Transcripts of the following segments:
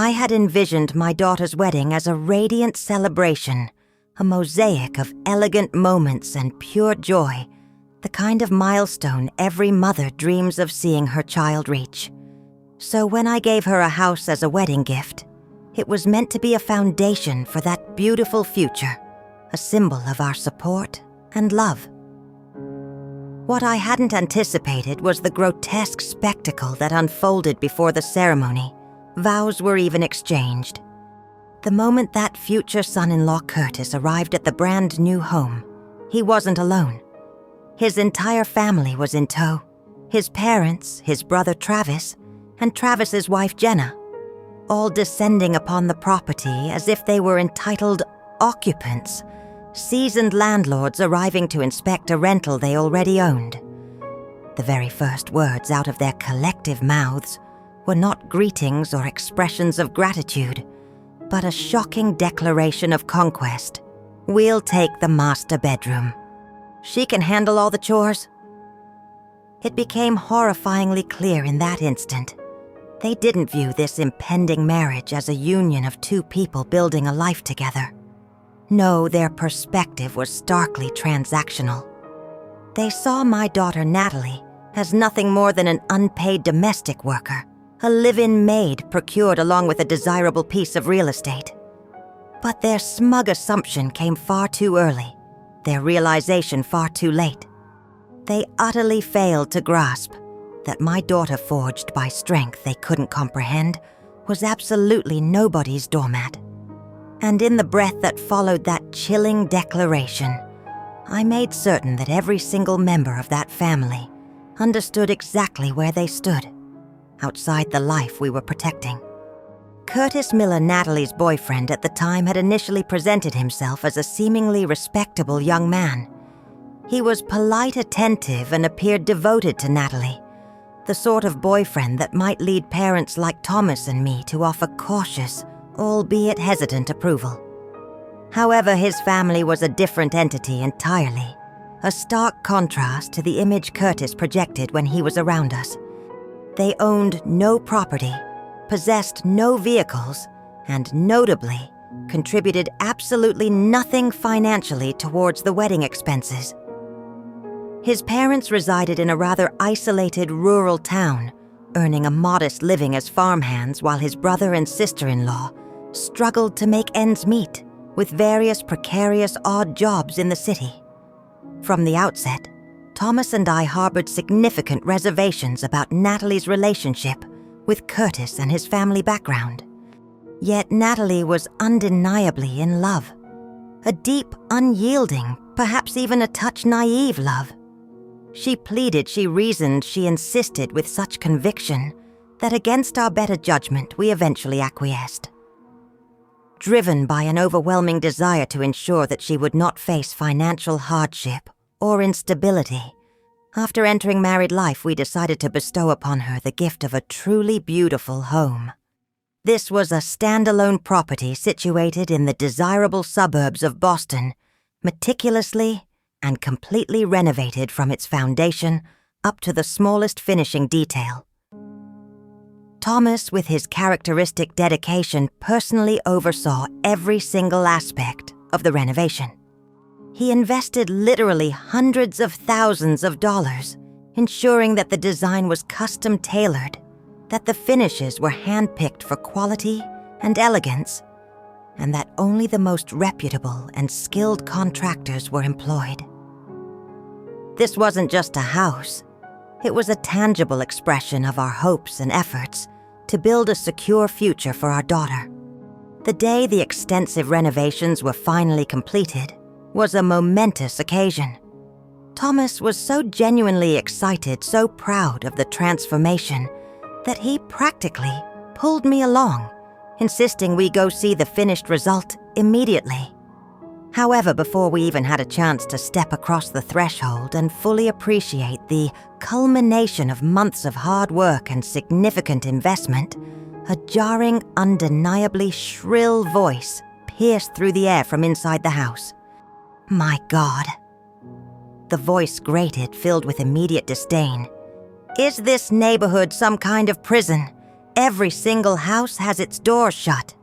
I had envisioned my daughter's wedding as a radiant celebration, a mosaic of elegant moments and pure joy, the kind of milestone every mother dreams of seeing her child reach. So when I gave her a house as a wedding gift, it was meant to be a foundation for that beautiful future, a symbol of our support and love. What I hadn't anticipated was the grotesque spectacle that unfolded before the ceremony. Vows were even exchanged. The moment that future son-in-law Curtis arrived at the brand new home, he wasn't alone. His entire family was in tow. His parents, his brother Travis, and Travis's wife Jenna, all descending upon the property as if they were entitled occupants, seasoned landlords arriving to inspect a rental they already owned. The very first words out of their collective mouths were not greetings or expressions of gratitude, but a shocking declaration of conquest. "We'll take the master bedroom. She can handle all the chores." It became horrifyingly clear in that instant. They didn't view this impending marriage as a union of two people building a life together. No, their perspective was starkly transactional. They saw my daughter Natalie as nothing more than an unpaid domestic worker, a live-in maid procured along with a desirable piece of real estate. But their smug assumption came far too early, their realization far too late. They utterly failed to grasp that my daughter, forged by strength they couldn't comprehend, was absolutely nobody's doormat. And in the breath that followed that chilling declaration, I made certain that every single member of that family understood exactly where they stood, outside the life we were protecting. Curtis Miller, Natalie's boyfriend at the time, had initially presented himself as a seemingly respectable young man. He was polite, attentive, and appeared devoted to Natalie, the sort of boyfriend that might lead parents like Thomas and me to offer cautious, albeit hesitant approval. However, his family was a different entity entirely, a stark contrast to the image Curtis projected when he was around us. They owned no property, possessed no vehicles, and notably, contributed absolutely nothing financially towards the wedding expenses. His parents resided in a rather isolated rural town, earning a modest living as farmhands, while his brother and sister-in-law struggled to make ends meet with various precarious odd jobs in the city. From the outset, Thomas and I harbored significant reservations about Natalie's relationship with Curtis and his family background. Yet Natalie was undeniably in love. A deep, unyielding, perhaps even a touch naive love. She pleaded, she reasoned, she insisted with such conviction that against our better judgment we eventually acquiesced. Driven by an overwhelming desire to ensure that she would not face financial hardship or instability, after entering married life we decided to bestow upon her the gift of a truly beautiful home. This was a standalone property situated in the desirable suburbs of Boston, meticulously and completely renovated from its foundation up to the smallest finishing detail. Thomas, with his characteristic dedication, personally oversaw every single aspect of the renovation. He invested literally hundreds of thousands of dollars, ensuring that the design was custom-tailored, that the finishes were hand-picked for quality and elegance, and that only the most reputable and skilled contractors were employed. This wasn't just a house. It was a tangible expression of our hopes and efforts to build a secure future for our daughter. The day the extensive renovations were finally completed was a momentous occasion. Thomas was so genuinely excited, so proud of the transformation, that he practically pulled me along, insisting we go see the finished result immediately. However, before we even had a chance to step across the threshold and fully appreciate the culmination of months of hard work and significant investment, a jarring, undeniably shrill voice pierced through the air from inside the house. "My God." The voice grated, filled with immediate disdain. "Is this neighborhood some kind of prison? Every single house has its doors shut.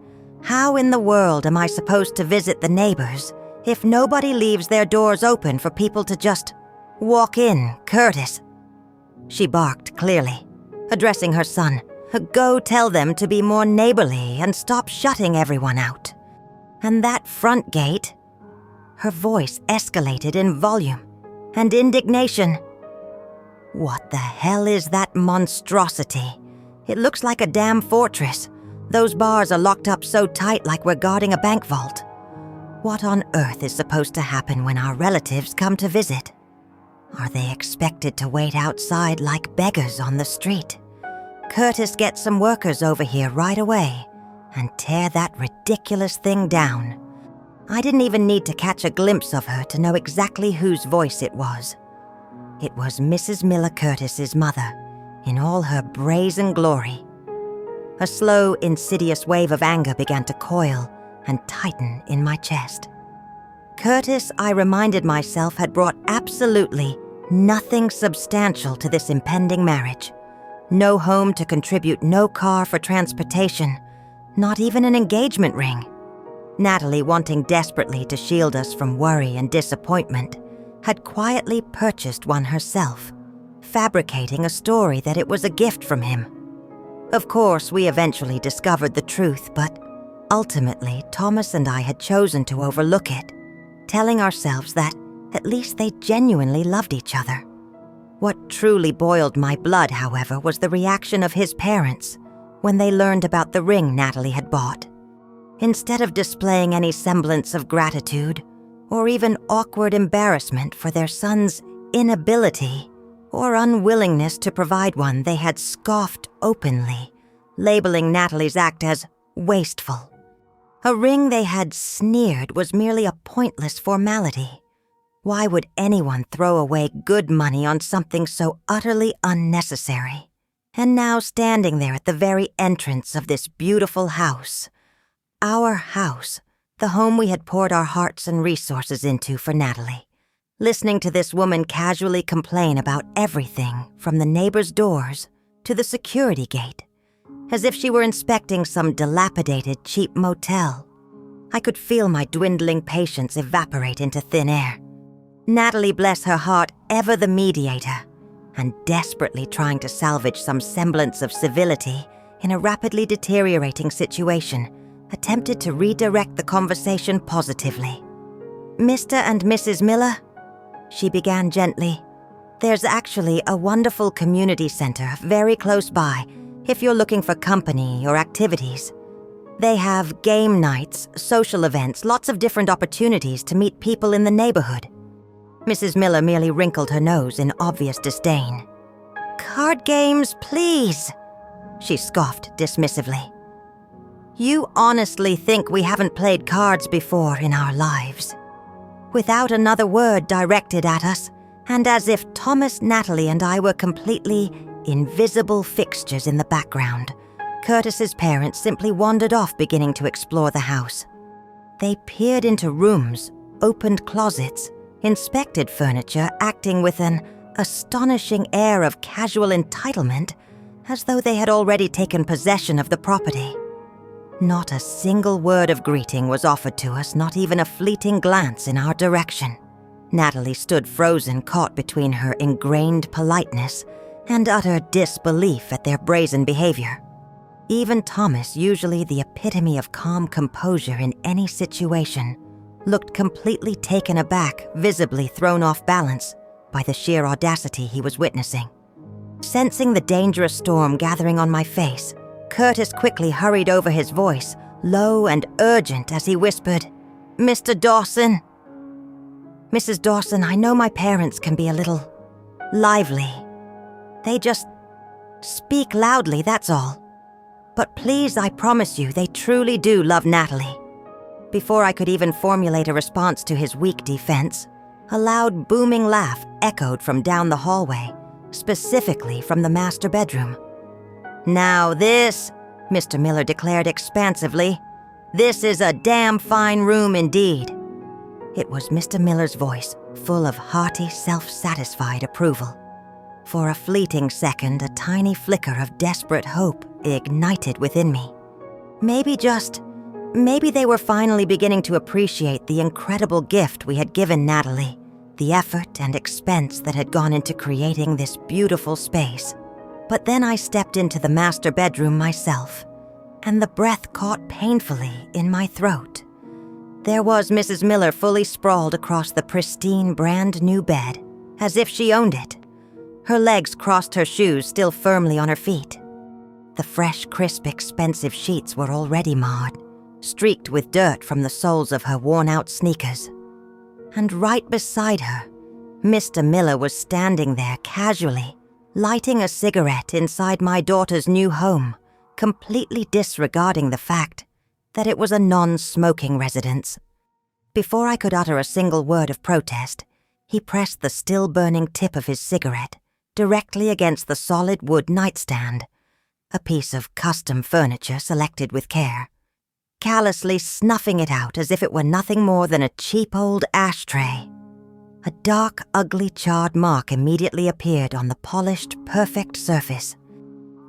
How in the world am I supposed to visit the neighbors if nobody leaves their doors open for people to just walk in, Curtis?" She barked clearly, addressing her son. "Go tell them to be more neighborly and stop shutting everyone out. And that front gate..." Her voice escalated in volume and indignation. "What the hell is that monstrosity? It looks like a damn fortress. Those bars are locked up so tight like we're guarding a bank vault. What on earth is supposed to happen when our relatives come to visit? Are they expected to wait outside like beggars on the street? Curtis, get some workers over here right away and tear that ridiculous thing down." I didn't even need to catch a glimpse of her to know exactly whose voice it was. It was Mrs. Miller Curtis's mother, in all her brazen glory. A slow, insidious wave of anger began to coil and tighten in my chest. Curtis, I reminded myself, had brought absolutely nothing substantial to this impending marriage. No home to contribute, no car for transportation, not even an engagement ring. Natalie, wanting desperately to shield us from worry and disappointment, had quietly purchased one herself, fabricating a story that it was a gift from him. Of course, we eventually discovered the truth, but ultimately, Thomas and I had chosen to overlook it, telling ourselves that at least they genuinely loved each other. What truly boiled my blood, however, was the reaction of his parents when they learned about the ring Natalie had bought. Instead of displaying any semblance of gratitude or even awkward embarrassment for their son's inability or unwillingness to provide one, they had scoffed openly, labeling Natalie's act as wasteful. A ring they had sneered was merely a pointless formality. Why would anyone throw away good money on something so utterly unnecessary? And now, standing there at the very entrance of this beautiful house, our house, the home we had poured our hearts and resources into for Natalie, listening to this woman casually complain about everything from the neighbors' doors to the security gate, as if she were inspecting some dilapidated, cheap motel. I could feel my dwindling patience evaporate into thin air. Natalie, bless her heart, ever the mediator, and desperately trying to salvage some semblance of civility in a rapidly deteriorating situation, attempted to redirect the conversation positively. "Mr. and Mrs. Miller," she began gently, "there's actually a wonderful community center very close by if you're looking for company or activities. They have game nights, social events, lots of different opportunities to meet people in the neighborhood." Mrs. Miller merely wrinkled her nose in obvious disdain. "Card games, please," she scoffed dismissively. "You honestly think we haven't played cards before in our lives?" Without another word directed at us, and as if Thomas, Natalie, and I were completely invisible fixtures in the background, Curtis's parents simply wandered off, beginning to explore the house. They peered into rooms, opened closets, inspected furniture, acting with an astonishing air of casual entitlement, as though they had already taken possession of the property. Not a single word of greeting was offered to us, not even a fleeting glance in our direction. Natalie stood frozen, caught between her ingrained politeness and utter disbelief at their brazen behavior. Even Thomas, usually the epitome of calm composure in any situation, looked completely taken aback, visibly thrown off balance by the sheer audacity he was witnessing. Sensing the dangerous storm gathering on my face, Curtis quickly hurried over his voice, low and urgent, as he whispered, "Mr. Dawson." "Mrs. Dawson, I know my parents can be a little lively. They just speak loudly, that's all. But please, I promise you, they truly do love Natalie." Before I could even formulate a response to his weak defense, a loud, booming laugh echoed from down the hallway, specifically from the master bedroom. "Now this," Mr. Miller declared expansively, "this is a damn fine room indeed." It was Mr. Miller's voice, full of hearty, self-satisfied approval. For a fleeting second, a tiny flicker of desperate hope ignited within me. Maybe they were finally beginning to appreciate the incredible gift we had given Natalie, the effort and expense that had gone into creating this beautiful space. But then I stepped into the master bedroom myself, and the breath caught painfully in my throat. There was Mrs. Miller fully sprawled across the pristine brand new bed, as if she owned it. Her legs crossed her shoes still firmly on her feet. The fresh, crisp, expensive sheets were already marred, streaked with dirt from the soles of her worn-out sneakers. And right beside her, Mr. Miller was standing there casually, lighting a cigarette inside my daughter's new home, completely disregarding the fact that it was a non-smoking residence. Before I could utter a single word of protest, he pressed the still-burning tip of his cigarette directly against the solid wood nightstand, a piece of custom furniture selected with care, callously snuffing it out as if it were nothing more than a cheap old ashtray. A dark, ugly, charred mark immediately appeared on the polished, perfect surface.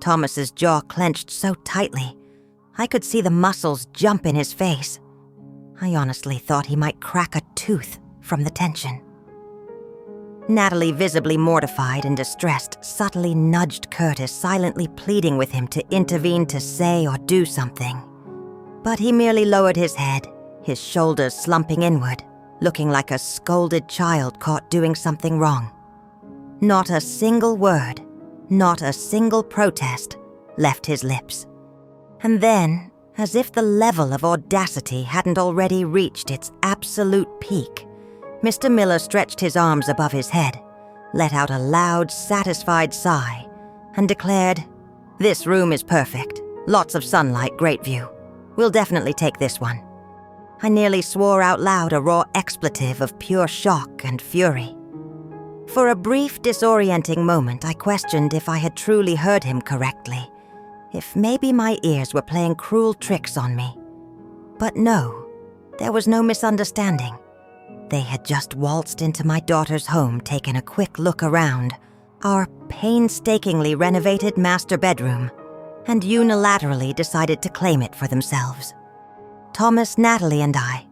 Thomas's jaw clenched so tightly, I could see the muscles jump in his face. I honestly thought he might crack a tooth from the tension. Natalie, visibly mortified and distressed, subtly nudged Curtis, silently pleading with him to intervene to say or do something. But he merely lowered his head, his shoulders slumping inward, looking like a scolded child caught doing something wrong. Not a single word, not a single protest left his lips. And then, as if the level of audacity hadn't already reached its absolute peak, Mr. Miller stretched his arms above his head, let out a loud, satisfied sigh, and declared, "This room is perfect. Lots of sunlight, great view. We'll definitely take this one." I nearly swore out loud a raw expletive of pure shock and fury. For a brief, disorienting moment, I questioned if I had truly heard him correctly, if maybe my ears were playing cruel tricks on me. But no, there was no misunderstanding. They had just waltzed into my daughter's home, taken a quick look around, our painstakingly renovated master bedroom, and unilaterally decided to claim it for themselves. Thomas, Natalie, and I,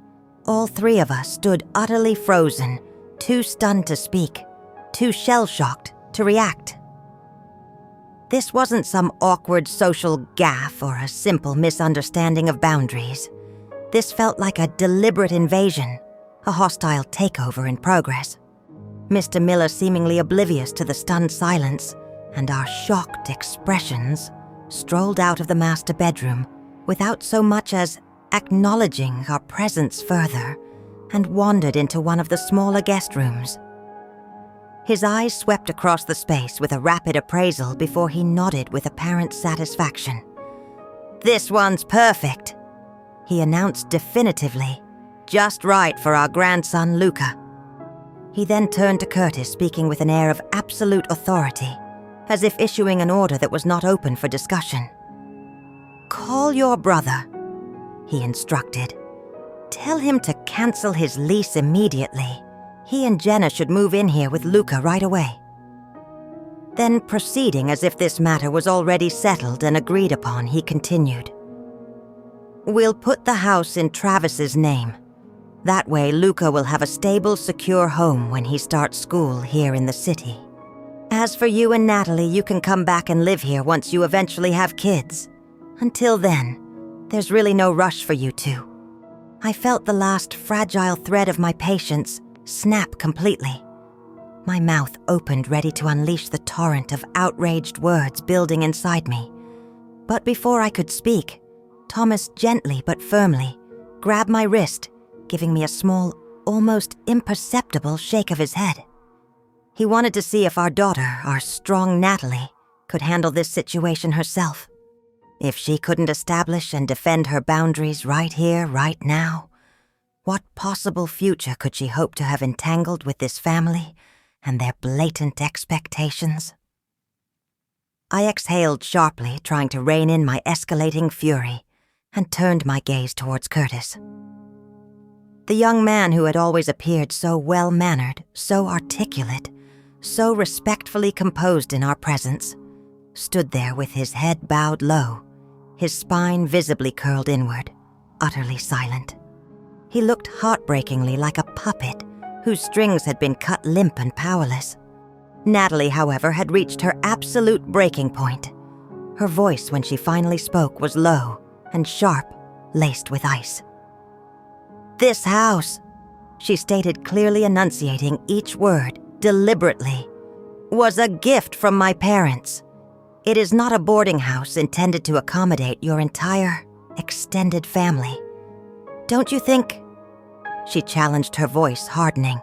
all three of us, stood utterly frozen, too stunned to speak, too shell-shocked to react. This wasn't some awkward social gaffe or a simple misunderstanding of boundaries. This felt like a deliberate invasion, a hostile takeover in progress. Mr. Miller, seemingly oblivious to the stunned silence and our shocked expressions, strolled out of the master bedroom without so much as acknowledging our presence further, and wandered into one of the smaller guest rooms. His eyes swept across the space with a rapid appraisal before he nodded with apparent satisfaction. "This one's perfect," he announced definitively. "Just right for our grandson, Luca." He then turned to Curtis, speaking with an air of absolute authority, as if issuing an order that was not open for discussion. "Call your brother," he instructed. "Tell him to cancel his lease immediately. He and Jenna should move in here with Luca right away." Then, proceeding as if this matter was already settled and agreed upon, he continued. "We'll put the house in Travis's name. That way, Luca will have a stable, secure home when he starts school here in the city. As for you and Natalie, you can come back and live here once you eventually have kids. Until then, there's really no rush for you two." I felt the last fragile thread of my patience snap completely. My mouth opened, ready to unleash the torrent of outraged words building inside me. But before I could speak, Thomas gently but firmly grabbed my wrist, giving me a small, almost imperceptible shake of his head. He wanted to see if our daughter, our strong Natalie, could handle this situation herself. If she couldn't establish and defend her boundaries right here, right now, what possible future could she hope to have entangled with this family and their blatant expectations? I exhaled sharply, trying to rein in my escalating fury, and turned my gaze towards Curtis. The young man who had always appeared so well-mannered, so articulate, so respectfully composed in our presence, stood there with his head bowed low, his spine visibly curled inward, utterly silent. He looked heartbreakingly like a puppet whose strings had been cut limp and powerless. Natalie, however, had reached her absolute breaking point. Her voice, when she finally spoke, was low and sharp, laced with ice. "This house," she stated, clearly enunciating each word, deliberately, "was a gift from my parents. It is not a boarding house intended to accommodate your entire, extended family. Don't you think?" She challenged, her voice hardening.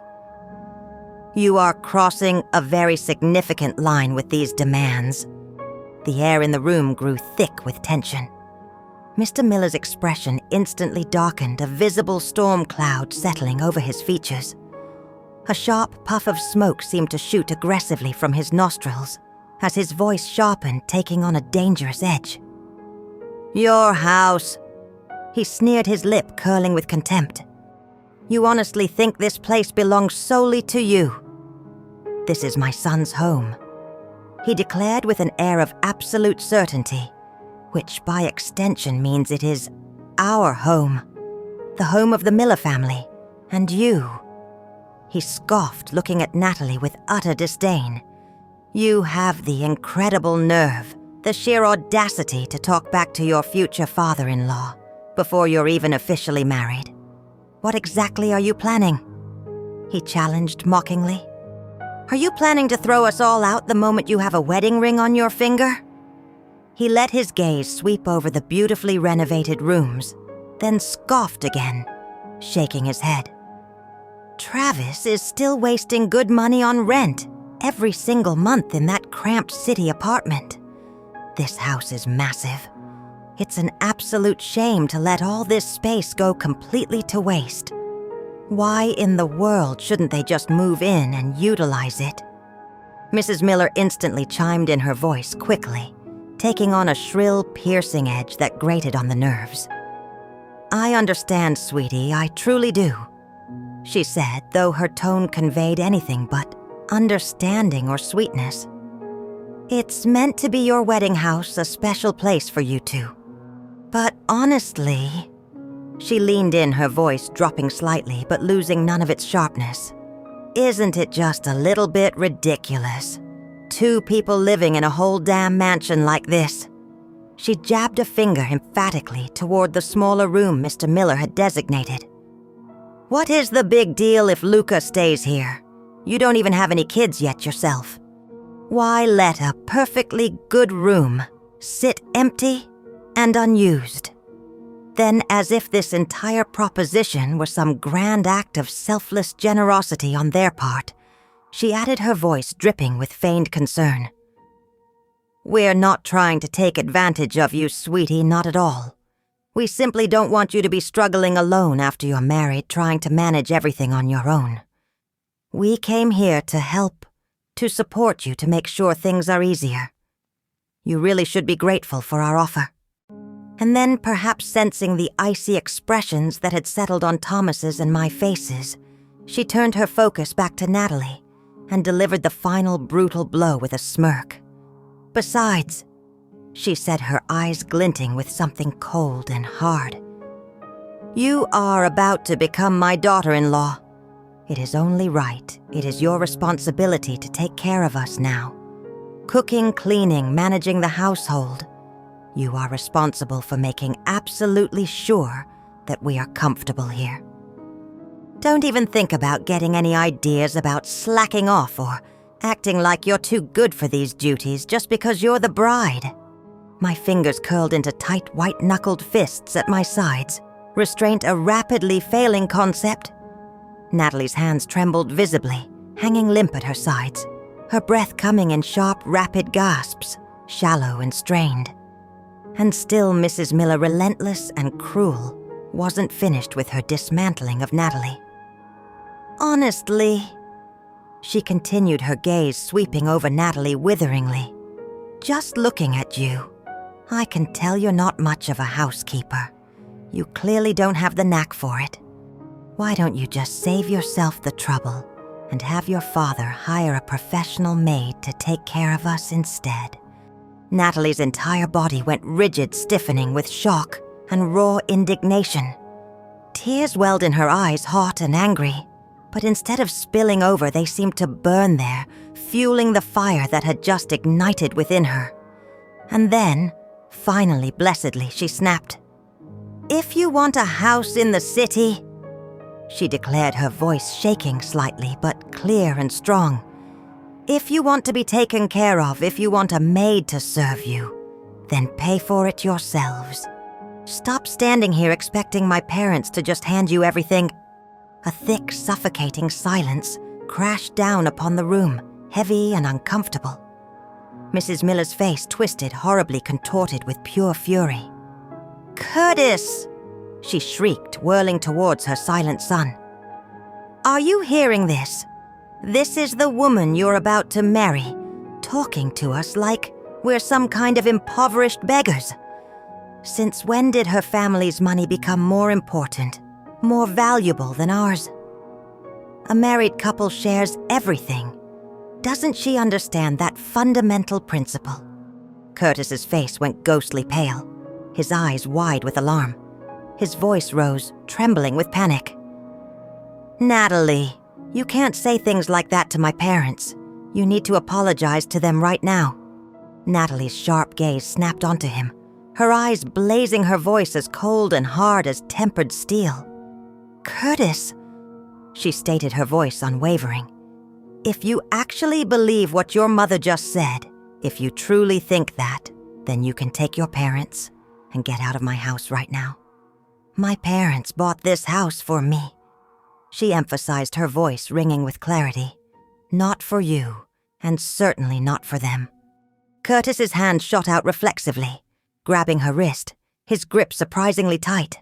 "You are crossing a very significant line with these demands." The air in the room grew thick with tension. Mr. Miller's expression instantly darkened, a visible storm cloud settling over his features. A sharp puff of smoke seemed to shoot aggressively from his nostrils, as his voice sharpened, taking on a dangerous edge. "Your house," he sneered, his lip curling with contempt. "You honestly think this place belongs solely to you?" "This is my son's home," he declared with an air of absolute certainty, which by extension means it is our home, the home of the Miller family, and you. He scoffed, looking at Natalie with utter disdain. "You have the incredible nerve, the sheer audacity to talk back to your future father-in-law before you're even officially married. What exactly are you planning?" he challenged mockingly. "Are you planning to throw us all out the moment you have a wedding ring on your finger?" He let his gaze sweep over the beautifully renovated rooms, then scoffed again, shaking his head. "Travis is still wasting good money on rent every single month in that cramped city apartment. This house is massive. It's an absolute shame to let all this space go completely to waste. Why in the world shouldn't they just move in and utilize it?" Mrs. Miller instantly chimed in, her voice quickly, taking on a shrill, piercing edge that grated on the nerves. "I understand, sweetie, I truly do," she said, though her tone conveyed anything but understanding or sweetness. "It's meant to be your wedding house, a special place for you two. But honestly," she leaned in, her voice dropping slightly but losing none of its sharpness, "isn't it just a little bit ridiculous? 2 people living in a whole damn mansion like this." She jabbed a finger emphatically toward the smaller room Mr. Miller had designated. "What is the big deal if Luca stays here? You don't even have any kids yet yourself. Why let a perfectly good room sit empty and unused?" Then, as if this entire proposition were some grand act of selfless generosity on their part, she added, her voice dripping with feigned concern. "We're not trying to take advantage of you, sweetie, not at all. We simply don't want you to be struggling alone after you're married, trying to manage everything on your own. We came here to help, to support you, to make sure things are easier. You really should be grateful for our offer." And then, perhaps sensing the icy expressions that had settled on Thomas's and my faces, she turned her focus back to Natalie and delivered the final brutal blow with a smirk. "Besides," she said, her eyes glinting with something cold and hard, "you are about to become my daughter-in-law. It is only right. It is your responsibility to take care of us now. Cooking, cleaning, managing the household. You are responsible for making absolutely sure that we are comfortable here. Don't even think about getting any ideas about slacking off or acting like you're too good for these duties just because you're the bride." My fingers curled into tight, white-knuckled fists at my sides. Restraint a rapidly failing concept? Natalie's hands trembled visibly, hanging limp at her sides, her breath coming in sharp, rapid gasps, shallow and strained. And still Mrs. Miller, relentless and cruel, wasn't finished with her dismantling of Natalie. "Honestly," she continued, her gaze sweeping over Natalie witheringly, "just looking at you, I can tell you're not much of a housekeeper. You clearly don't have the knack for it. Why don't you just save yourself the trouble and have your father hire a professional maid to take care of us instead? Natalie's entire body went rigid, stiffening with shock and raw indignation. Tears welled in her eyes, hot and angry, but instead of spilling over, they seemed to burn there, fueling the fire that had just ignited within her. And then, finally, blessedly, she snapped. "If you want a house in the city," she declared, her voice shaking slightly but clear and strong. "If you want to be taken care of, if you want a maid to serve you, then pay for it yourselves. Stop standing here expecting my parents to just hand you everything." A thick, suffocating silence crashed down upon the room, heavy and uncomfortable. Mrs. Miller's face twisted, horribly contorted with pure fury. "Curtis!" she shrieked, whirling towards her silent son. "Are you hearing this? This is the woman you're about to marry, talking to us like we're some kind of impoverished beggars. Since when did her family's money become more important, more valuable than ours? A married couple shares everything. Doesn't she understand that fundamental principle?" Curtis's face went ghostly pale, his eyes wide with alarm. His voice rose, trembling with panic. "Natalie, you can't say things like that to my parents. You need to apologize to them right now." Natalie's sharp gaze snapped onto him, her eyes blazing, her voice as cold and hard as tempered steel. "Curtis," she stated, her voice unwavering, "if you actually believe what your mother just said, if you truly think that, then you can take your parents and get out of my house right now. My parents bought this house for me." She emphasized, her voice ringing with clarity. "Not for you, and certainly not for them." Curtis's hand shot out reflexively, grabbing her wrist, his grip surprisingly tight.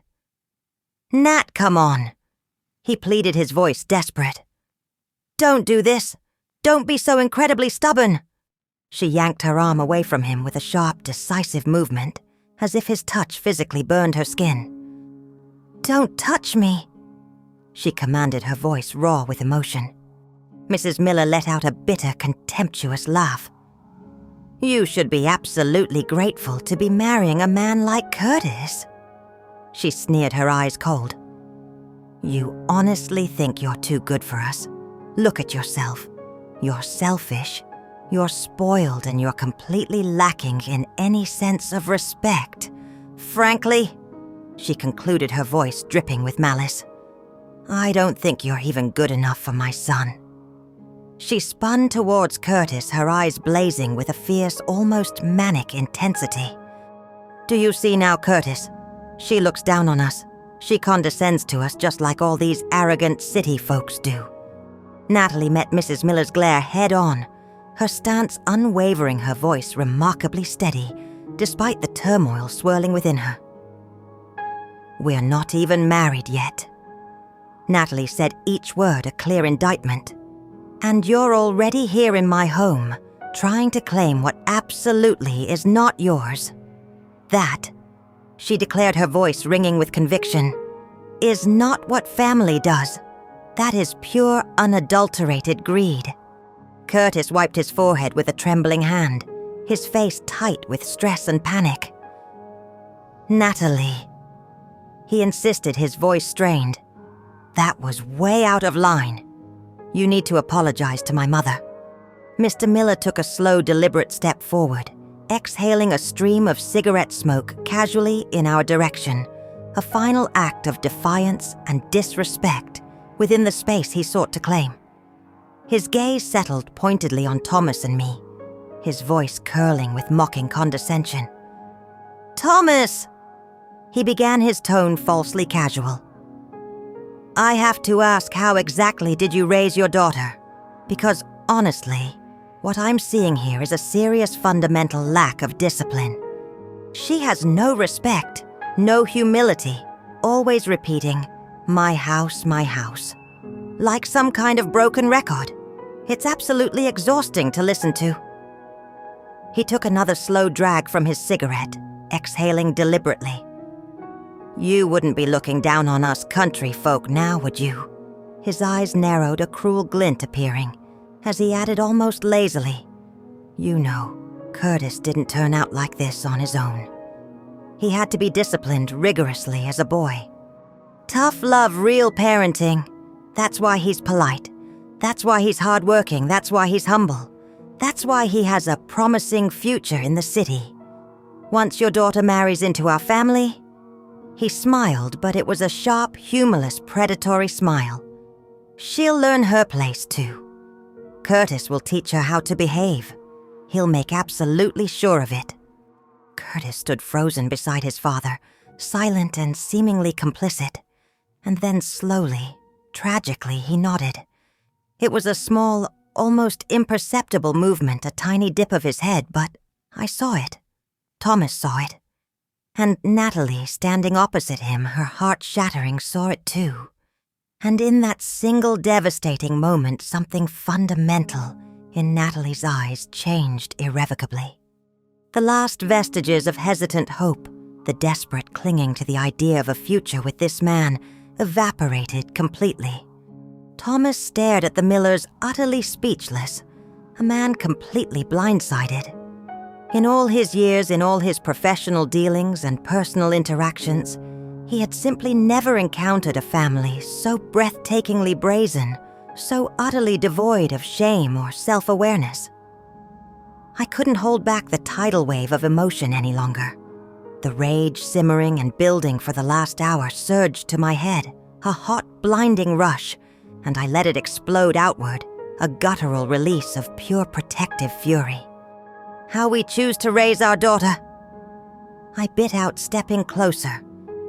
"Nat, come on," he pleaded, his voice desperate. "Don't do this. Don't be so incredibly stubborn." She yanked her arm away from him with a sharp, decisive movement, as if his touch physically burned her skin. "Don't touch me," she commanded, her voice raw with emotion. Mrs. Miller let out a bitter, contemptuous laugh. "You should be absolutely grateful to be marrying a man like Curtis," she sneered, her eyes cold. "You honestly think you're too good for us? Look at yourself. You're selfish, you're spoiled, and you're completely lacking in any sense of respect. Frankly," she concluded, her voice dripping with malice, "I don't think you're even good enough for my son." She spun towards Curtis, her eyes blazing with a fierce, almost manic intensity. "Do you see now, Curtis? She looks down on us. She condescends to us just like all these arrogant city folks do." Natalie met Mrs. Miller's glare head on, her stance unwavering, her voice remarkably steady, despite the turmoil swirling within her. "We're not even married yet." Natalie said each word a clear indictment. "And you're already here in my home, trying to claim what absolutely is not yours. That," she declared, her voice ringing with conviction, "is not what family does. That is pure, unadulterated greed." Curtis wiped his forehead with a trembling hand, his face tight with stress and panic. "Natalie," he insisted, his voice strained, "that was way out of line. You need to apologize to my mother." Mr. Miller took a slow, deliberate step forward, exhaling a stream of cigarette smoke casually in our direction, a final act of defiance and disrespect within the space he sought to claim. His gaze settled pointedly on Thomas and me, his voice curling with mocking condescension. "Thomas!" He began, his tone falsely casual. "I have to ask, how exactly did you raise your daughter? Because honestly, what I'm seeing here is a serious fundamental lack of discipline. She has no respect, no humility, always repeating, 'My house, my house,' like some kind of broken record. It's absolutely exhausting to listen to." He took another slow drag from his cigarette, exhaling deliberately. "You wouldn't be looking down on us country folk now, would you?" His eyes narrowed, a cruel glint appearing, as he added almost lazily, "You know, Curtis didn't turn out like this on his own. He had to be disciplined rigorously as a boy. Tough love, real parenting. That's why he's polite. That's why he's hardworking. That's why he's humble. That's why he has a promising future in the city. Once your daughter marries into our family... He smiled, but it was a sharp, humorless, predatory smile. She'll learn her place too. Curtis will teach her how to behave. He'll make absolutely sure of it. Curtis stood frozen beside his father, silent and seemingly complicit. And then slowly, tragically, he nodded. It was a small, almost imperceptible movement, a tiny dip of his head, but I saw it. Thomas saw it. And Natalie, standing opposite him, her heart shattering, saw it too. And in that single devastating moment, something fundamental in Natalie's eyes changed irrevocably. The last vestiges of hesitant hope, the desperate clinging to the idea of a future with this man, evaporated completely. Thomas stared at the Millers utterly speechless, a man completely blindsided. In all his years, in all his professional dealings and personal interactions, he had simply never encountered a family so breathtakingly brazen, so utterly devoid of shame or self-awareness. I couldn't hold back the tidal wave of emotion any longer. The rage simmering and building for the last hour surged to my head, a hot, blinding rush, and I let it explode outward, a guttural release of pure protective fury. How we choose to raise our daughter. I bit out, stepping closer,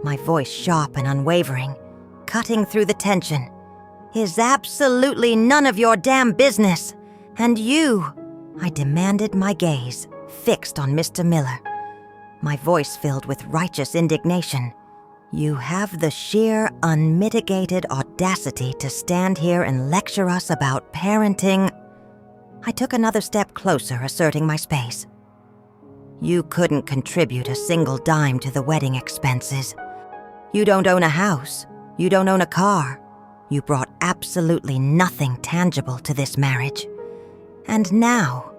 my voice sharp and unwavering, cutting through the tension. Is absolutely none of your damn business. And you, I demanded, my gaze fixed on Mr. Miller, my voice filled with righteous indignation. You have the sheer, unmitigated audacity to stand here and lecture us about parenting. I took another step closer, asserting my space. You couldn't contribute a single dime to the wedding expenses. You don't own a house. You don't own a car. You brought absolutely nothing tangible to this marriage. And now,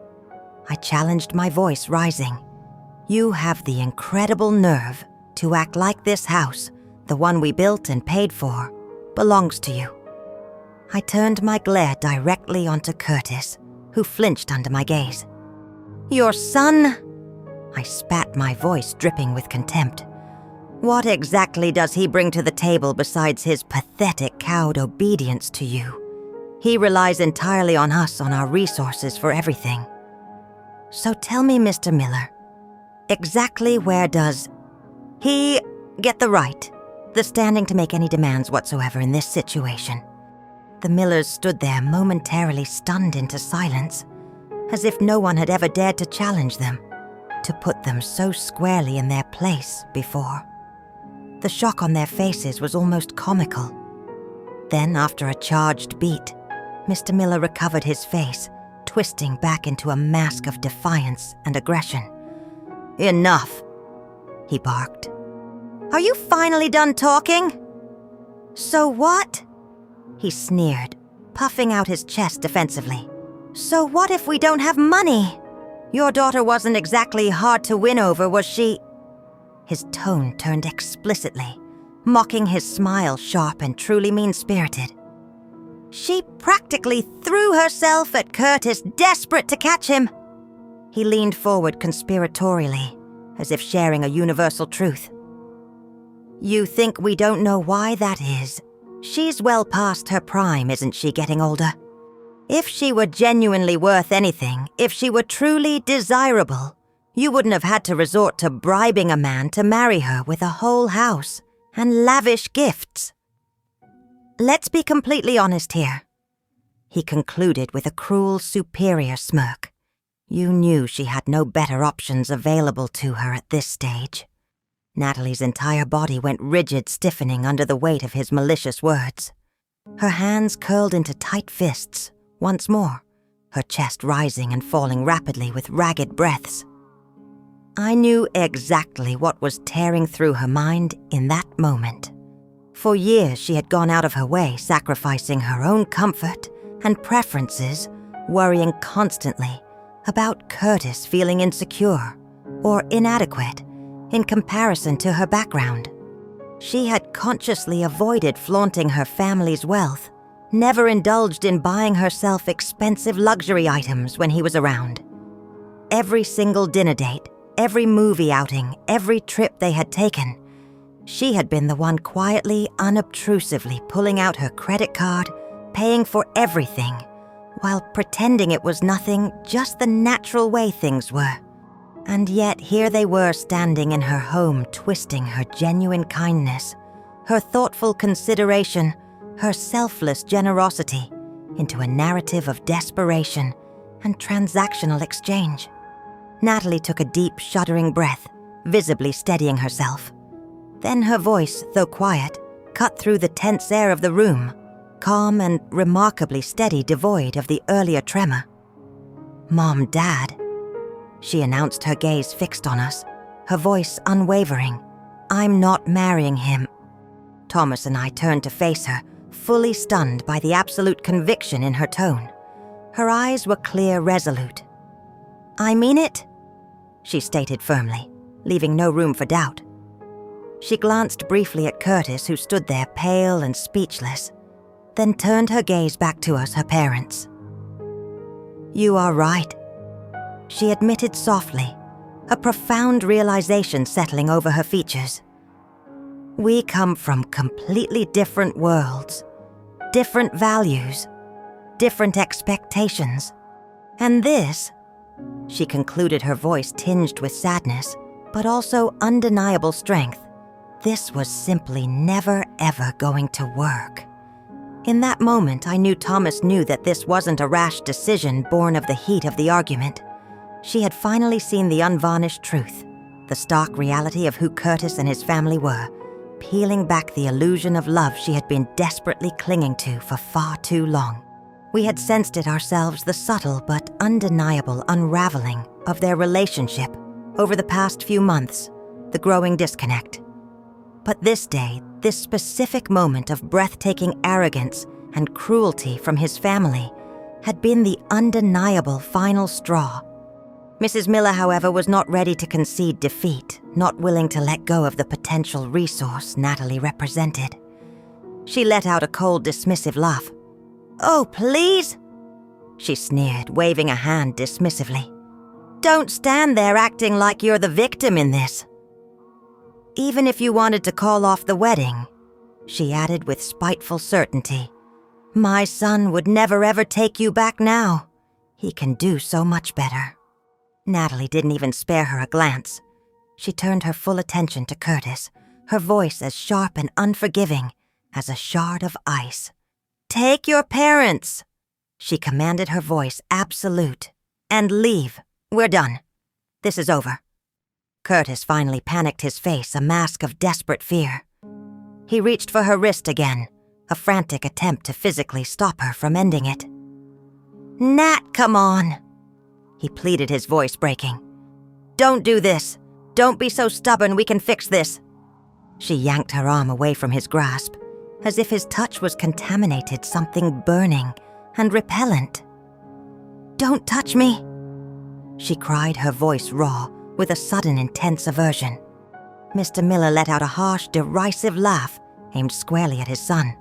I challenged, my voice rising, you have the incredible nerve to act like this house, the one we built and paid for, belongs to you. I turned my glare directly onto Curtis, who flinched under my gaze. Your son? I spat, my voice dripping with contempt. What exactly does he bring to the table besides his pathetic cowed obedience to you? He relies entirely on us, on our resources for everything. So tell me, Mr. Miller, exactly where does he get the right, the standing to make any demands whatsoever in this situation? The Millers stood there momentarily stunned into silence, as if no one had ever dared to challenge them, to put them so squarely in their place before. The shock on their faces was almost comical. Then, after a charged beat, Mr. Miller recovered his face, twisting back into a mask of defiance and aggression. Enough, he barked. Are you finally done talking? So what? He sneered, puffing out his chest defensively. So what if we don't have money? Your daughter wasn't exactly hard to win over, was she? His tone turned explicitly, mocking his smile sharp and truly mean-spirited. She practically threw herself at Curtis, desperate to catch him. He leaned forward conspiratorially, as if sharing a universal truth. You think we don't know why that is? She's well past her prime, isn't she, getting older? If she were genuinely worth anything, if she were truly desirable, you wouldn't have had to resort to bribing a man to marry her with a whole house and lavish gifts. Let's be completely honest here, he concluded with a cruel, superior smirk. You knew she had no better options available to her at this stage. Natalie's entire body went rigid, stiffening under the weight of his malicious words. Her hands curled into tight fists, once more, her chest rising and falling rapidly with ragged breaths. I knew exactly what was tearing through her mind in that moment. For years she had gone out of her way, sacrificing her own comfort and preferences, worrying constantly about Curtis feeling insecure or inadequate in comparison to her background. She had consciously avoided flaunting her family's wealth, never indulged in buying herself expensive luxury items when he was around. Every single dinner date, every movie outing, every trip they had taken, she had been the one quietly, unobtrusively pulling out her credit card, paying for everything, while pretending it was nothing, just the natural way things were. And yet here they were standing in her home, twisting her genuine kindness, her thoughtful consideration, her selfless generosity into a narrative of desperation and transactional exchange. Natalie took a deep, shuddering breath, visibly steadying herself. Then her voice, though quiet, cut through the tense air of the room, calm and remarkably steady, devoid of the earlier tremor. "Mom, Dad," she announced, her gaze fixed on us, her voice unwavering. "I'm not marrying him." Thomas and I turned to face her, fully stunned by the absolute conviction in her tone. Her eyes were clear, resolute. "I mean it," she stated firmly, leaving no room for doubt. She glanced briefly at Curtis, who stood there pale and speechless, then turned her gaze back to us, her parents. "You are right," she admitted softly, a profound realization settling over her features. "We come from completely different worlds, different values, different expectations. And this," she concluded, her voice tinged with sadness, but also undeniable strength, "this was simply never ever going to work." In that moment, I knew Thomas knew that this wasn't a rash decision born of the heat of the argument. She had finally seen the unvarnished truth, the stark reality of who Curtis and his family were, peeling back the illusion of love she had been desperately clinging to for far too long. We had sensed it ourselves, the subtle but undeniable unraveling of their relationship over the past few months, the growing disconnect. But this day, this specific moment of breathtaking arrogance and cruelty from his family had been the undeniable final straw. Mrs. Miller, however, was not ready to concede defeat, not willing to let go of the potential resource Natalie represented. She let out a cold, dismissive laugh. "Oh, please," she sneered, waving a hand dismissively. "Don't stand there acting like you're the victim in this. Even if you wanted to call off the wedding," she added with spiteful certainty, "my son would never ever take you back now. He can do so much better." Natalie didn't even spare her a glance. She turned her full attention to Curtis, her voice as sharp and unforgiving as a shard of ice. "Take your parents," she commanded, her voice absolute, "and leave. We're done. This is over." Curtis finally panicked, his face a mask of desperate fear. He reached for her wrist again, a frantic attempt to physically stop her from ending it. "Nat, come on," he pleaded, his voice breaking. "Don't do this. Don't be so stubborn. We can fix this." She yanked her arm away from his grasp, as if his touch was contaminated, something burning and repellent. "Don't touch me," she cried, her voice raw, with a sudden intense aversion. Mr. Miller let out a harsh, derisive laugh aimed squarely at his son.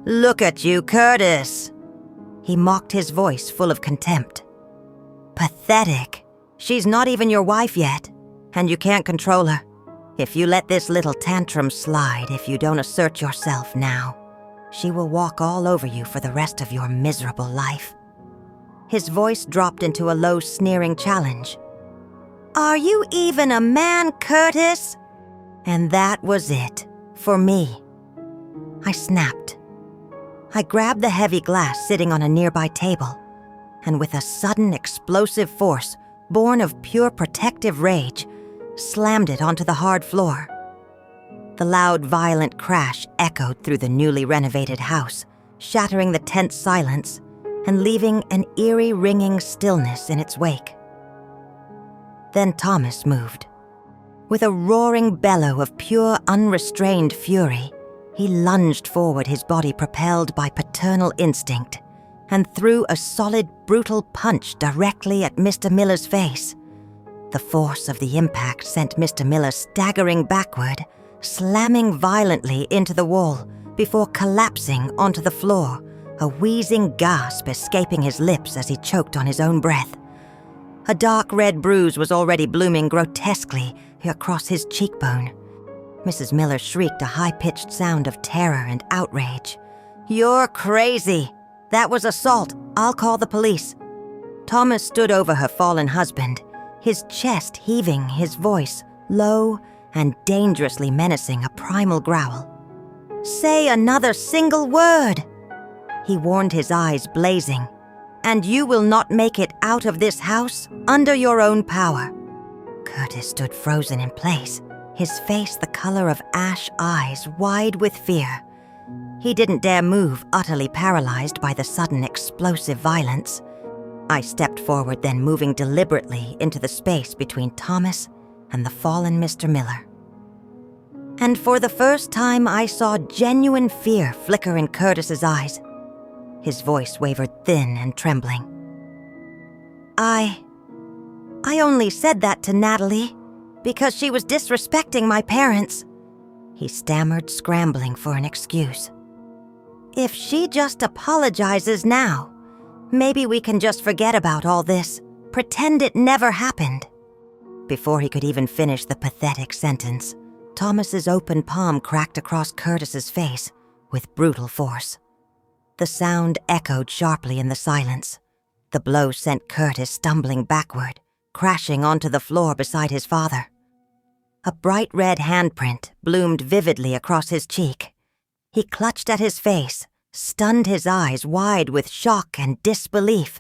"Look at you, Curtis," he mocked, his voice full of contempt. "Pathetic. She's not even your wife yet, and you can't control her. If you let this little tantrum slide, if you don't assert yourself now, she will walk all over you for the rest of your miserable life." His voice dropped into a low, sneering challenge. "Are you even a man, Curtis?" And that was it, for me. I snapped. I grabbed the heavy glass sitting on a nearby table, and with a sudden explosive force, born of pure protective rage, slammed it onto the hard floor. The loud, violent crash echoed through the newly renovated house, shattering the tense silence and leaving an eerie, ringing stillness in its wake. Then Thomas moved. With a roaring bellow of pure, unrestrained fury, he lunged forward, his body propelled by paternal instinct, and threw a solid, brutal punch directly at Mr. Miller's face. The force of the impact sent Mr. Miller staggering backward, slamming violently into the wall before collapsing onto the floor, a wheezing gasp escaping his lips as he choked on his own breath. A dark red bruise was already blooming grotesquely across his cheekbone. Mrs. Miller shrieked a high-pitched sound of terror and outrage. "You're crazy! That was assault. I'll call the police." Thomas stood over her fallen husband, his chest heaving, his voice low and dangerously menacing, a primal growl. "Say another single word," he warned, his eyes blazing, "and you will not make it out of this house under your own power." Curtis stood frozen in place, his face the color of ash, eyes wide with fear. He didn't dare move, utterly paralyzed by the sudden explosive violence. I stepped forward, then moving deliberately into the space between Thomas and the fallen Mr. Miller. And for the first time, I saw genuine fear flicker in Curtis's eyes. His voice wavered thin and trembling. I only said that to Natalie because she was disrespecting my parents," he stammered, scrambling for an excuse. "If she just apologizes now, maybe we can just forget about all this, pretend it never happened." Before he could even finish the pathetic sentence, Thomas's open palm cracked across Curtis's face with brutal force. The sound echoed sharply in the silence. The blow sent Curtis stumbling backward, crashing onto the floor beside his father. A bright red handprint bloomed vividly across his cheek. He clutched at his face, stunned, his eyes wide with shock and disbelief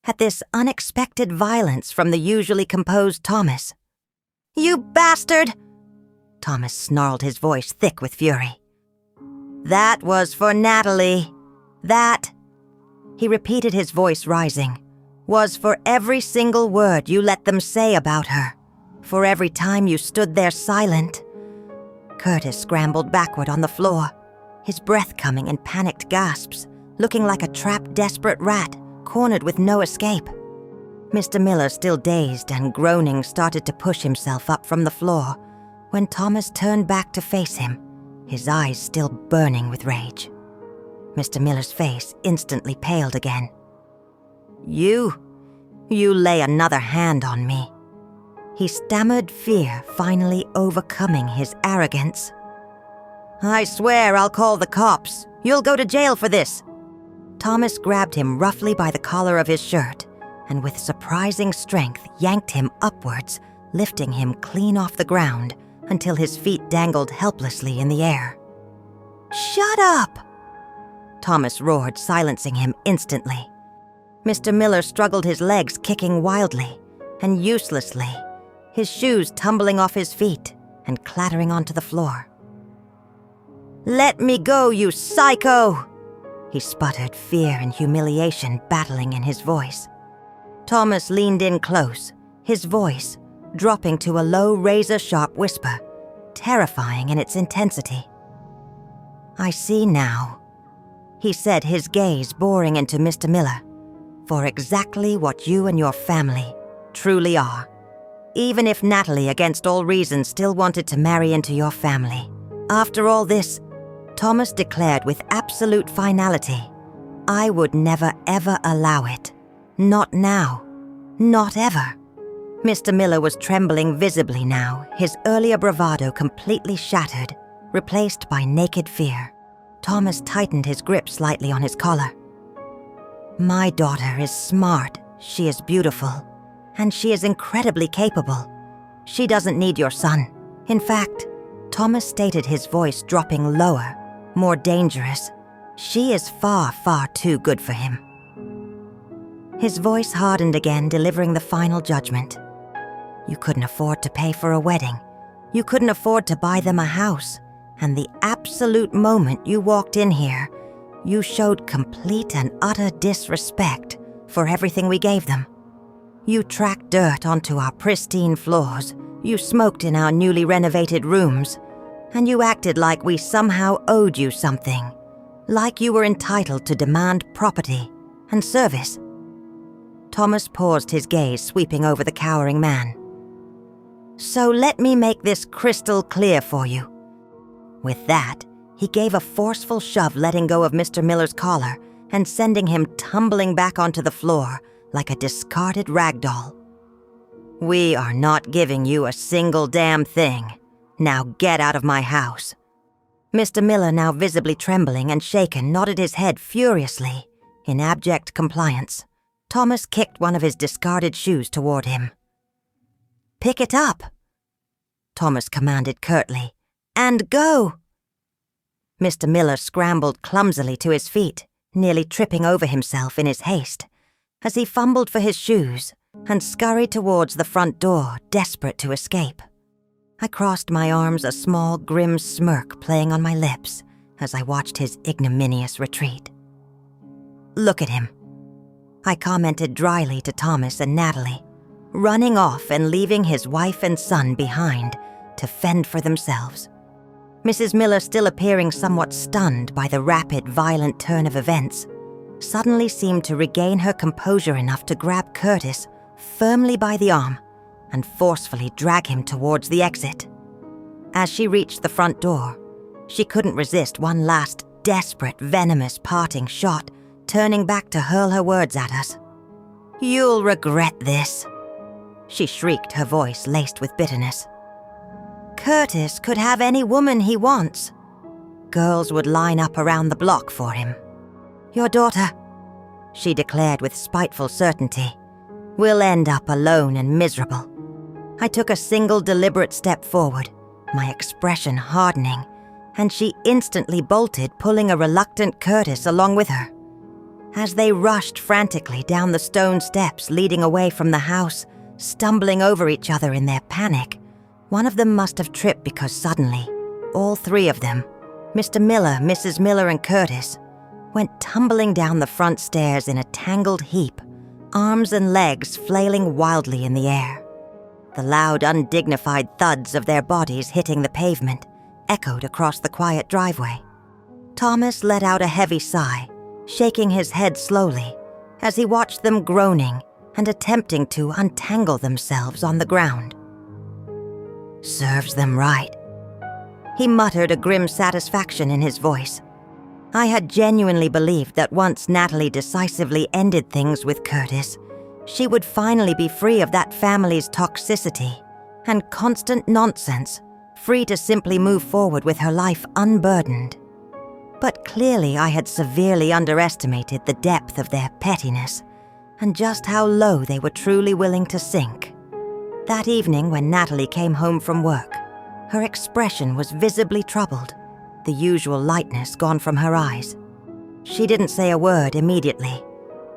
at this unexpected violence from the usually composed Thomas. "You bastard!" Thomas snarled, his voice thick with fury. "That was for Natalie. That," he repeated, his voice rising, "was for every single word you let them say about her, for every time you stood there silent." Curtis scrambled backward on the floor, his breath coming in panicked gasps, looking like a trapped, desperate rat, cornered with no escape. Mr. Miller, still dazed and groaning, started to push himself up from the floor when Thomas turned back to face him, his eyes still burning with rage. Mr. Miller's face instantly paled again. You lay another hand on me," he stammered, fear finally overcoming his arrogance. "I swear I'll call the cops. You'll go to jail for this." Thomas grabbed him roughly by the collar of his shirt and with surprising strength yanked him upwards, lifting him clean off the ground until his feet dangled helplessly in the air. "Shut up!" Thomas roared, silencing him instantly. Mr. Miller struggled, his legs kicking wildly and uselessly, his shoes tumbling off his feet and clattering onto the floor. "Let me go, you psycho!" he sputtered, fear and humiliation battling in his voice. Thomas leaned in close, his voice dropping to a low, razor-sharp whisper, terrifying in its intensity. "I see now," he said, his gaze boring into Mr. Miller, "for exactly what you and your family truly are. Even if Natalie, against all reason, still wanted to marry into your family. After all this," Thomas declared with absolute finality, "I would never ever allow it. Not now. Not ever." Mr. Miller was trembling visibly now, his earlier bravado completely shattered, replaced by naked fear. Thomas tightened his grip slightly on his collar. "My daughter is smart, she is beautiful, and she is incredibly capable. She doesn't need your son. In fact," Thomas stated, his voice dropping lower, more dangerous, "she is far, far too good for him." His voice hardened again, delivering the final judgment. "You couldn't afford to pay for a wedding. You couldn't afford to buy them a house. And the absolute moment you walked in here, you showed complete and utter disrespect for everything we gave them. You tracked dirt onto our pristine floors, you smoked in our newly renovated rooms, and you acted like we somehow owed you something, like you were entitled to demand property, and service. Thomas paused, his gaze sweeping over the cowering man. So let me make this crystal clear for you. With that, he gave a forceful shove, letting go of Mr. Miller's collar and sending him tumbling back onto the floor like a discarded rag doll. We are not giving you a single damn thing. Now get out of my house. Mr. Miller, now visibly trembling and shaken, nodded his head furiously. In abject compliance, Thomas kicked one of his discarded shoes toward him. Pick it up, Thomas commanded curtly, and go. Mr. Miller scrambled clumsily to his feet, nearly tripping over himself in his haste, as he fumbled for his shoes and scurried towards the front door, desperate to escape. I crossed my arms, a small, grim smirk playing on my lips as I watched his ignominious retreat. Look at him, I commented dryly to Thomas and Natalie, running off and leaving his wife and son behind to fend for themselves. Mrs. Miller, still appearing somewhat stunned by the rapid, violent turn of events, suddenly seemed to regain her composure enough to grab Curtis firmly by the arm and forcefully drag him towards the exit. As she reached the front door, she couldn't resist one last desperate, venomous parting shot, turning back to hurl her words at us. You'll regret this, she shrieked, her voice laced with bitterness. Curtis could have any woman he wants. Girls would line up around the block for him. Your daughter, she declared with spiteful certainty, will end up alone and miserable. I took a single deliberate step forward, my expression hardening, and she instantly bolted, pulling a reluctant Curtis along with her. As they rushed frantically down the stone steps leading away from the house, stumbling over each other in their panic, one of them must have tripped because suddenly, all three of them, Mr. Miller, Mrs. Miller, and Curtis, went tumbling down the front stairs in a tangled heap, arms and legs flailing wildly in the air. The loud, undignified thuds of their bodies hitting the pavement echoed across the quiet driveway. Thomas let out a heavy sigh, shaking his head slowly as he watched them groaning and attempting to untangle themselves on the ground. Serves them right, he muttered, a grim satisfaction in his voice. I had genuinely believed that once Natalie decisively ended things with Curtis, she would finally be free of that family's toxicity and constant nonsense, free to simply move forward with her life unburdened. But clearly I had severely underestimated the depth of their pettiness and just how low they were truly willing to sink. That evening when Natalie came home from work, her expression was visibly troubled, the usual lightness gone from her eyes. She didn't say a word immediately,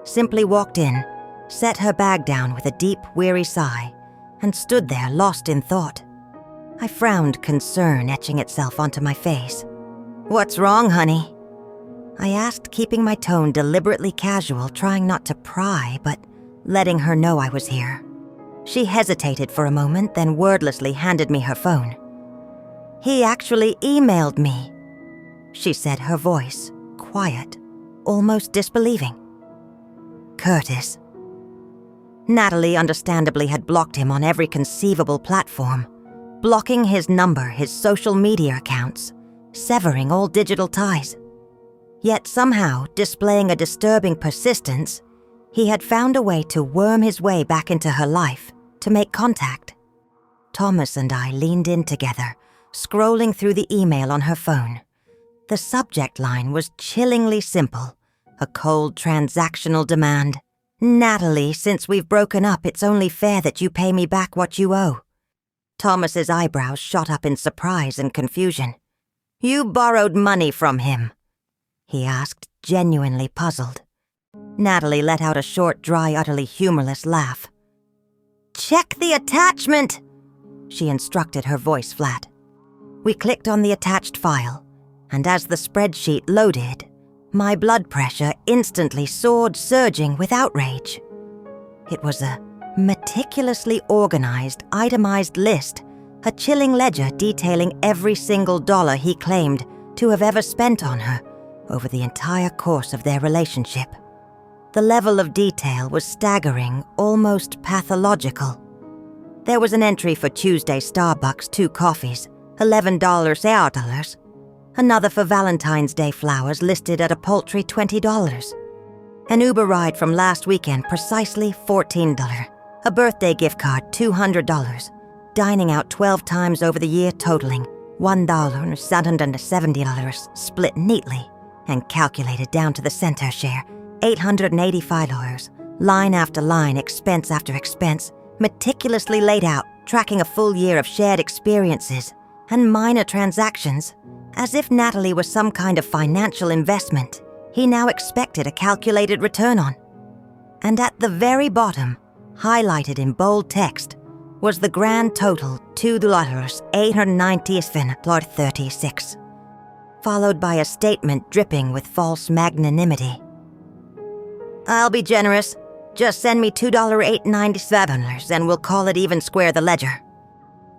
simply walked in, set her bag down with a deep, weary sigh, and stood there lost in thought. I frowned, concern etching itself onto my face. What's wrong, honey? I asked, keeping my tone deliberately casual, trying not to pry, but letting her know I was here. She hesitated for a moment, then wordlessly handed me her phone. He actually emailed me, she said, her voice quiet, almost disbelieving. Curtis. Natalie understandably had blocked him on every conceivable platform, blocking his number, his social media accounts, severing all digital ties. Yet somehow, displaying a disturbing persistence, he had found a way to worm his way back into her life, to make contact. Thomas and I leaned in together, scrolling through the email on her phone. The subject line was chillingly simple, a cold transactional demand. Natalie, since we've broken up, it's only fair that you pay me back what you owe. Thomas's eyebrows shot up in surprise and confusion. You borrowed money from him? He asked, genuinely puzzled. Natalie let out a short, dry, utterly humorless laugh. Check the attachment, she instructed, her voice flat. We clicked on the attached file, and as the spreadsheet loaded, my blood pressure instantly soared, surging with outrage. It was a meticulously organized, itemized list, a chilling ledger detailing every single dollar he claimed to have ever spent on her over the entire course of their relationship. The level of detail was staggering, almost pathological. There was an entry for Tuesday Starbucks 2 coffees, $11 Another for Valentine's Day flowers listed at a paltry $20. An Uber ride from last weekend, precisely $14. A birthday gift card, $200. Dining out 12 times over the year, totaling $1,770, split neatly and calculated down to the center share, $885. Line after line, expense after expense, meticulously laid out, tracking a full year of shared experiences and minor transactions. As if Natalie was some kind of financial investment he now expected a calculated return on. And at the very bottom, highlighted in bold text, was the grand total $2,890.36, followed by a statement dripping with false magnanimity. "I'll be generous. Just send me $2,897 and we'll call it even square the ledger."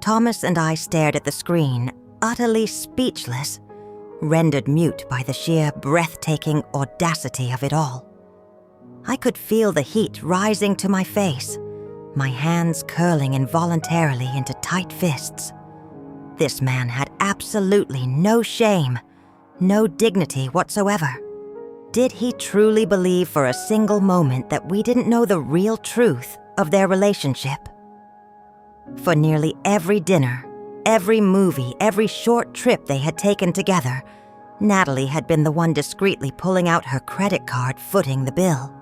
Thomas and I stared at the screen, utterly speechless, rendered mute by the sheer breathtaking audacity of it all. I could feel the heat rising to my face, my hands curling involuntarily into tight fists. This man had absolutely no shame, no dignity whatsoever. Did he truly believe for a single moment that we didn't know the real truth of their relationship? For nearly every dinner, every movie, every short trip they had taken together, Natalie had been the one discreetly pulling out her credit card, footing the bill.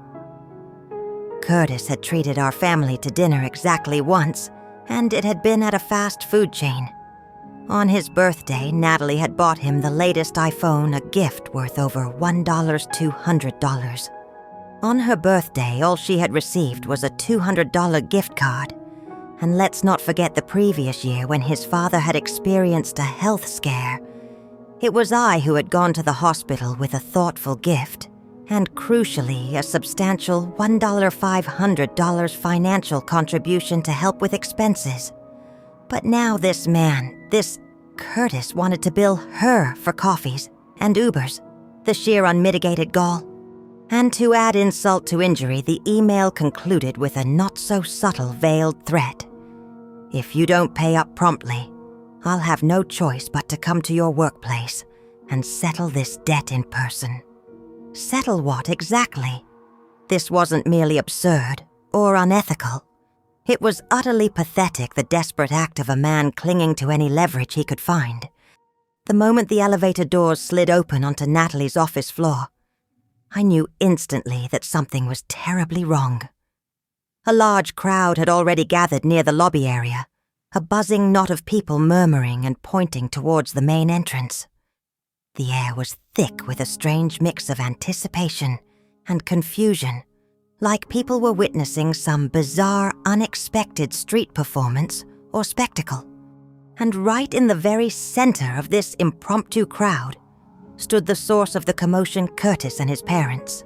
Curtis had treated our family to dinner exactly once, and it had been at a fast food chain. On his birthday, Natalie had bought him the latest iPhone, a gift worth over $1,200. On her birthday, all she had received was a $200 gift card. And let's not forget the previous year when his father had experienced a health scare. It was I who had gone to the hospital with a thoughtful gift, and crucially, a substantial $1,500 financial contribution to help with expenses. But now this man, this Curtis, wanted to bill her for coffees and Ubers, the sheer unmitigated gall. And to add insult to injury, the email concluded with a not-so-subtle veiled threat. "If you don't pay up promptly, I'll have no choice but to come to your workplace and settle this debt in person." Settle what exactly? This wasn't merely absurd or unethical. It was utterly pathetic, the desperate act of a man clinging to any leverage he could find. The moment the elevator doors slid open onto Natalie's office floor, I knew instantly that something was terribly wrong. A large crowd had already gathered near the lobby area, a buzzing knot of people murmuring and pointing towards the main entrance. The air was thick with a strange mix of anticipation and confusion, like people were witnessing some bizarre, unexpected street performance or spectacle. And right in the very center of this impromptu crowd stood the source of the commotion, Curtis and his parents.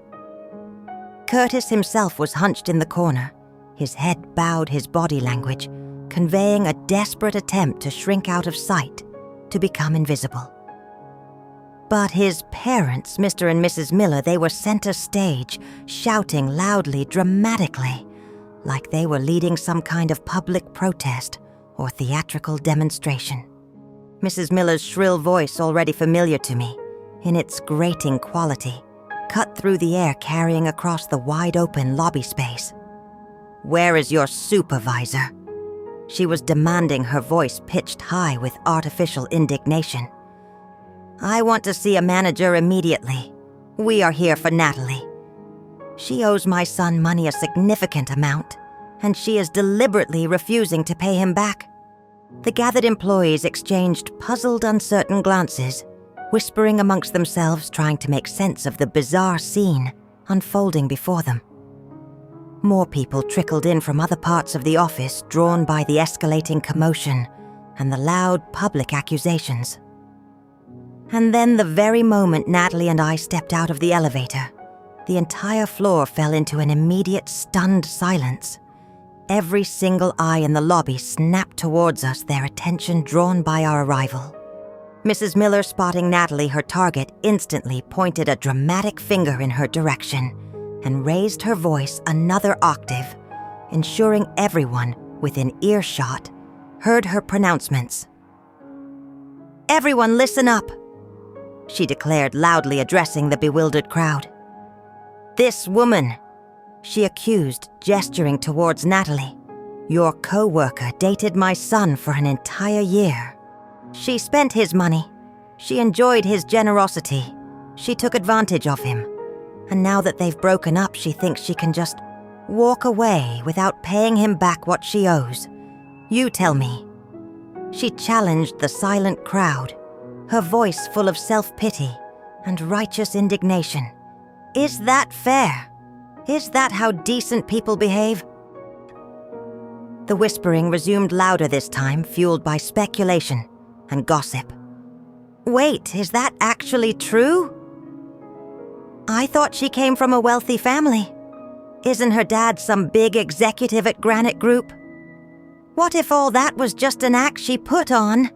Curtis himself was hunched in the corner, his head bowed, his body language conveying a desperate attempt to shrink out of sight, to become invisible. But his parents, Mr. and Mrs. Miller, they were center stage, shouting loudly, dramatically, like they were leading some kind of public protest or theatrical demonstration. Mrs. Miller's shrill voice, already familiar to me, in its grating quality, cut through the air, carrying across the wide-open lobby space. "Where is your supervisor?" She was demanding, her voice pitched high with artificial indignation. "I want to see a manager immediately. We are here for Natalie. She owes my son money, a significant amount, and she is deliberately refusing to pay him back." The gathered employees exchanged puzzled, uncertain glances, whispering amongst themselves, trying to make sense of the bizarre scene unfolding before them. More people trickled in from other parts of the office, drawn by the escalating commotion and the loud public accusations. And then, the very moment Natalie and I stepped out of the elevator, the entire floor fell into an immediate, stunned silence. Every single eye in the lobby snapped towards us, their attention drawn by our arrival. Mrs. Miller, spotting Natalie, her target, instantly pointed a dramatic finger in her direction, and raised her voice another octave, ensuring everyone within earshot heard her pronouncements. "Everyone listen up," she declared, loudly addressing the bewildered crowd. "This woman," she accused, gesturing towards Natalie, "your co-worker dated my son for an entire year. She spent his money. She enjoyed his generosity. She took advantage of him. And now that they've broken up, she thinks she can just walk away without paying him back what she owes. You tell me." She challenged the silent crowd, her voice full of self-pity and righteous indignation. "Is that fair? Is that how decent people behave?" The whispering resumed louder this time, fueled by speculation and gossip. "Wait, is that actually true? I thought she came from a wealthy family. Isn't her dad some big executive at Granite Group? What if all that was just an act she put on?"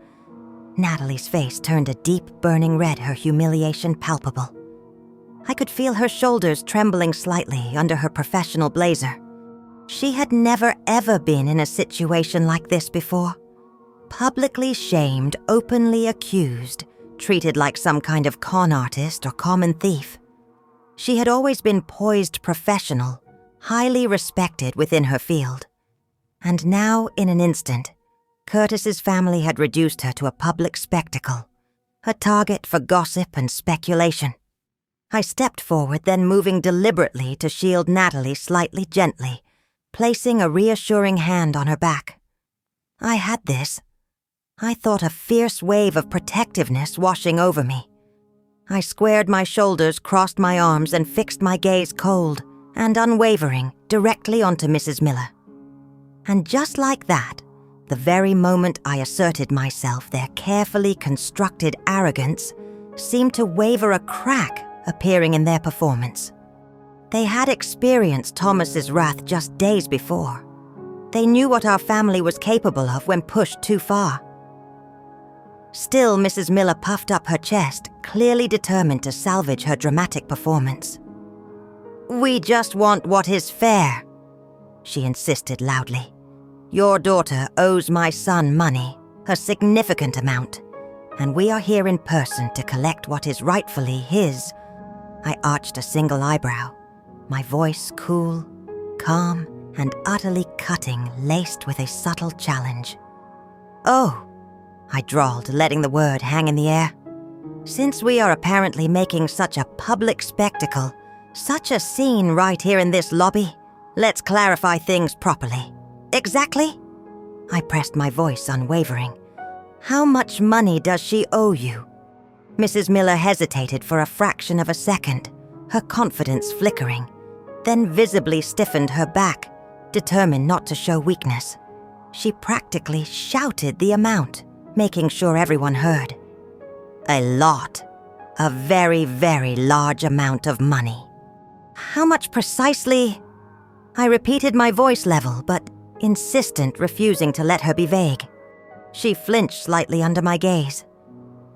Natalie's face turned a deep, burning red, her humiliation palpable. I could feel her shoulders trembling slightly under her professional blazer. She had never ever been in a situation like this before. Publicly shamed, openly accused, treated like some kind of con artist or common thief. She had always been poised professional, highly respected within her field. And now, in an instant, Curtis's family had reduced her to a public spectacle, a target for gossip and speculation. I stepped forward, then moving deliberately to shield Natalie slightly gently, placing a reassuring hand on her back. I had this. I thought a fierce wave of protectiveness washing over me. I squared my shoulders, crossed my arms, and fixed my gaze cold and unwavering directly onto Mrs. Miller. And just like that, the very moment I asserted myself, their carefully constructed arrogance seemed to waver, a crack appearing in their performance. They had experienced Thomas's wrath just days before. They knew what our family was capable of when pushed too far. Still, Mrs. Miller puffed up her chest, clearly determined to salvage her dramatic performance. "We just want what is fair," she insisted loudly. "Your daughter owes my son money, a significant amount, and we are here in person to collect what is rightfully his." I arched a single eyebrow, my voice cool, calm, and utterly cutting, laced with a subtle challenge. "Oh," I drawled, letting the word hang in the air. "Since we are apparently making such a public spectacle, such a scene right here in this lobby, let's clarify things properly. Exactly?" I pressed my voice unwavering. "How much money does she owe you?" Mrs. Miller hesitated for a fraction of a second, her confidence flickering, then visibly stiffened her back, determined not to show weakness. She practically shouted the amount, making sure everyone heard. "A lot. A very, very large amount of money." "How much precisely?" I repeated, my voice level, but insistent, refusing to let her be vague. She flinched slightly under my gaze,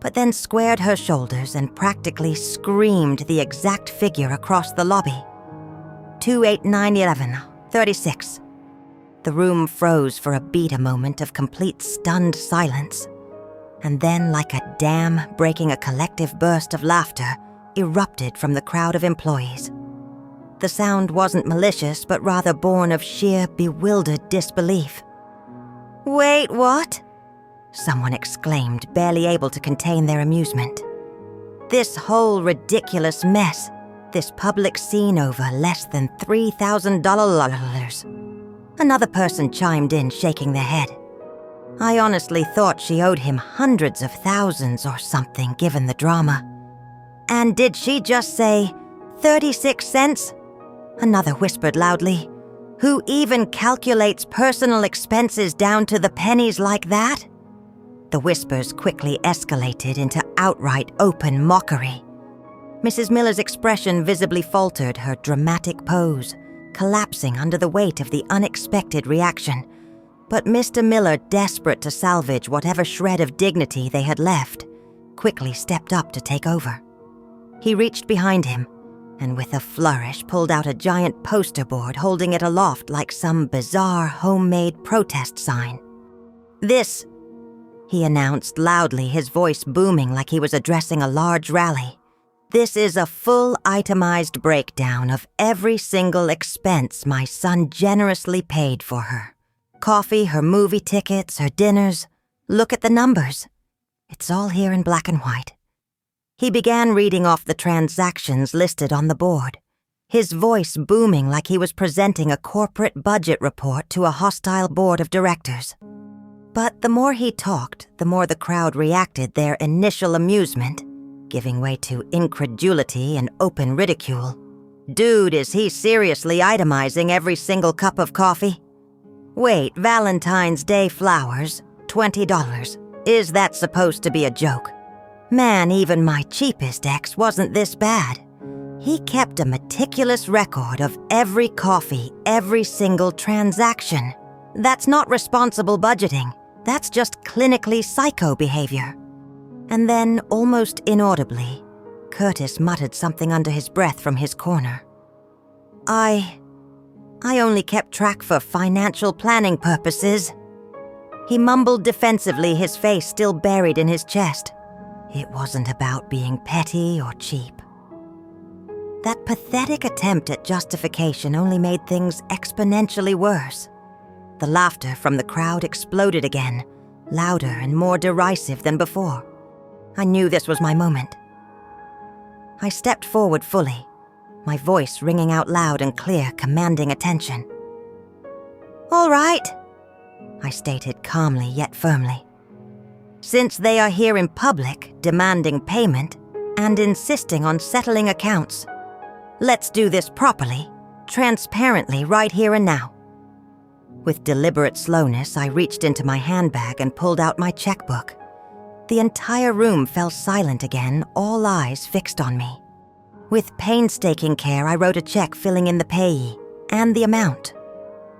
but then squared her shoulders and practically screamed the exact figure across the lobby. 2891136. The room froze for a beat, a moment of complete stunned silence. And then, like a dam breaking, a collective burst of laughter erupted from the crowd of employees. The sound wasn't malicious, but rather born of sheer, bewildered disbelief. "Wait, what?" someone exclaimed, barely able to contain their amusement. "This whole ridiculous mess, this public scene over less than $3,000. Another person chimed in, shaking their head. I honestly thought she owed him hundreds of thousands or something, given the drama. "And did she just say 36 cents? Another whispered loudly. "Who even calculates personal expenses down to the pennies like that?" The whispers quickly escalated into outright open mockery. Mrs. Miller's expression visibly faltered, her dramatic pose collapsing under the weight of the unexpected reaction. But Mr. Miller, desperate to salvage whatever shred of dignity they had left, quickly stepped up to take over. He reached behind him and with a flourish pulled out a giant poster board, holding it aloft like some bizarre homemade protest sign. "This," he announced loudly, his voice booming like he was addressing a large rally. "This is a full itemized breakdown of every single expense my son generously paid for her. Coffee, her movie tickets, her dinners. Look at the numbers. It's all here in black and white." He began reading off the transactions listed on the board, his voice booming like he was presenting a corporate budget report to a hostile board of directors. But the more he talked, the more the crowd reacted their initial amusement, giving way to incredulity and open ridicule. "Dude, is he seriously itemizing every single cup of coffee? Wait, Valentine's Day flowers, $20. Is that supposed to be a joke? Man, even my cheapest ex wasn't this bad. He kept a meticulous record of every coffee, every single transaction. That's not responsible budgeting. That's just clinically psycho behavior." And then, almost inaudibly, Curtis muttered something under his breath from his corner. I only kept track for financial planning purposes." He mumbled defensively, his face still buried in his chest. It wasn't about being petty or cheap. That pathetic attempt at justification only made things exponentially worse. The laughter from the crowd exploded again, louder and more derisive than before. I knew this was my moment. I stepped forward fully, my voice ringing out loud and clear, commanding attention. "All right," I stated calmly yet firmly. "Since they are here in public, demanding payment and insisting on settling accounts, let's do this properly, transparently, right here and now." With deliberate slowness, I reached into my handbag and pulled out my checkbook. The entire room fell silent again, all eyes fixed on me. With painstaking care, I wrote a check filling in the payee and the amount.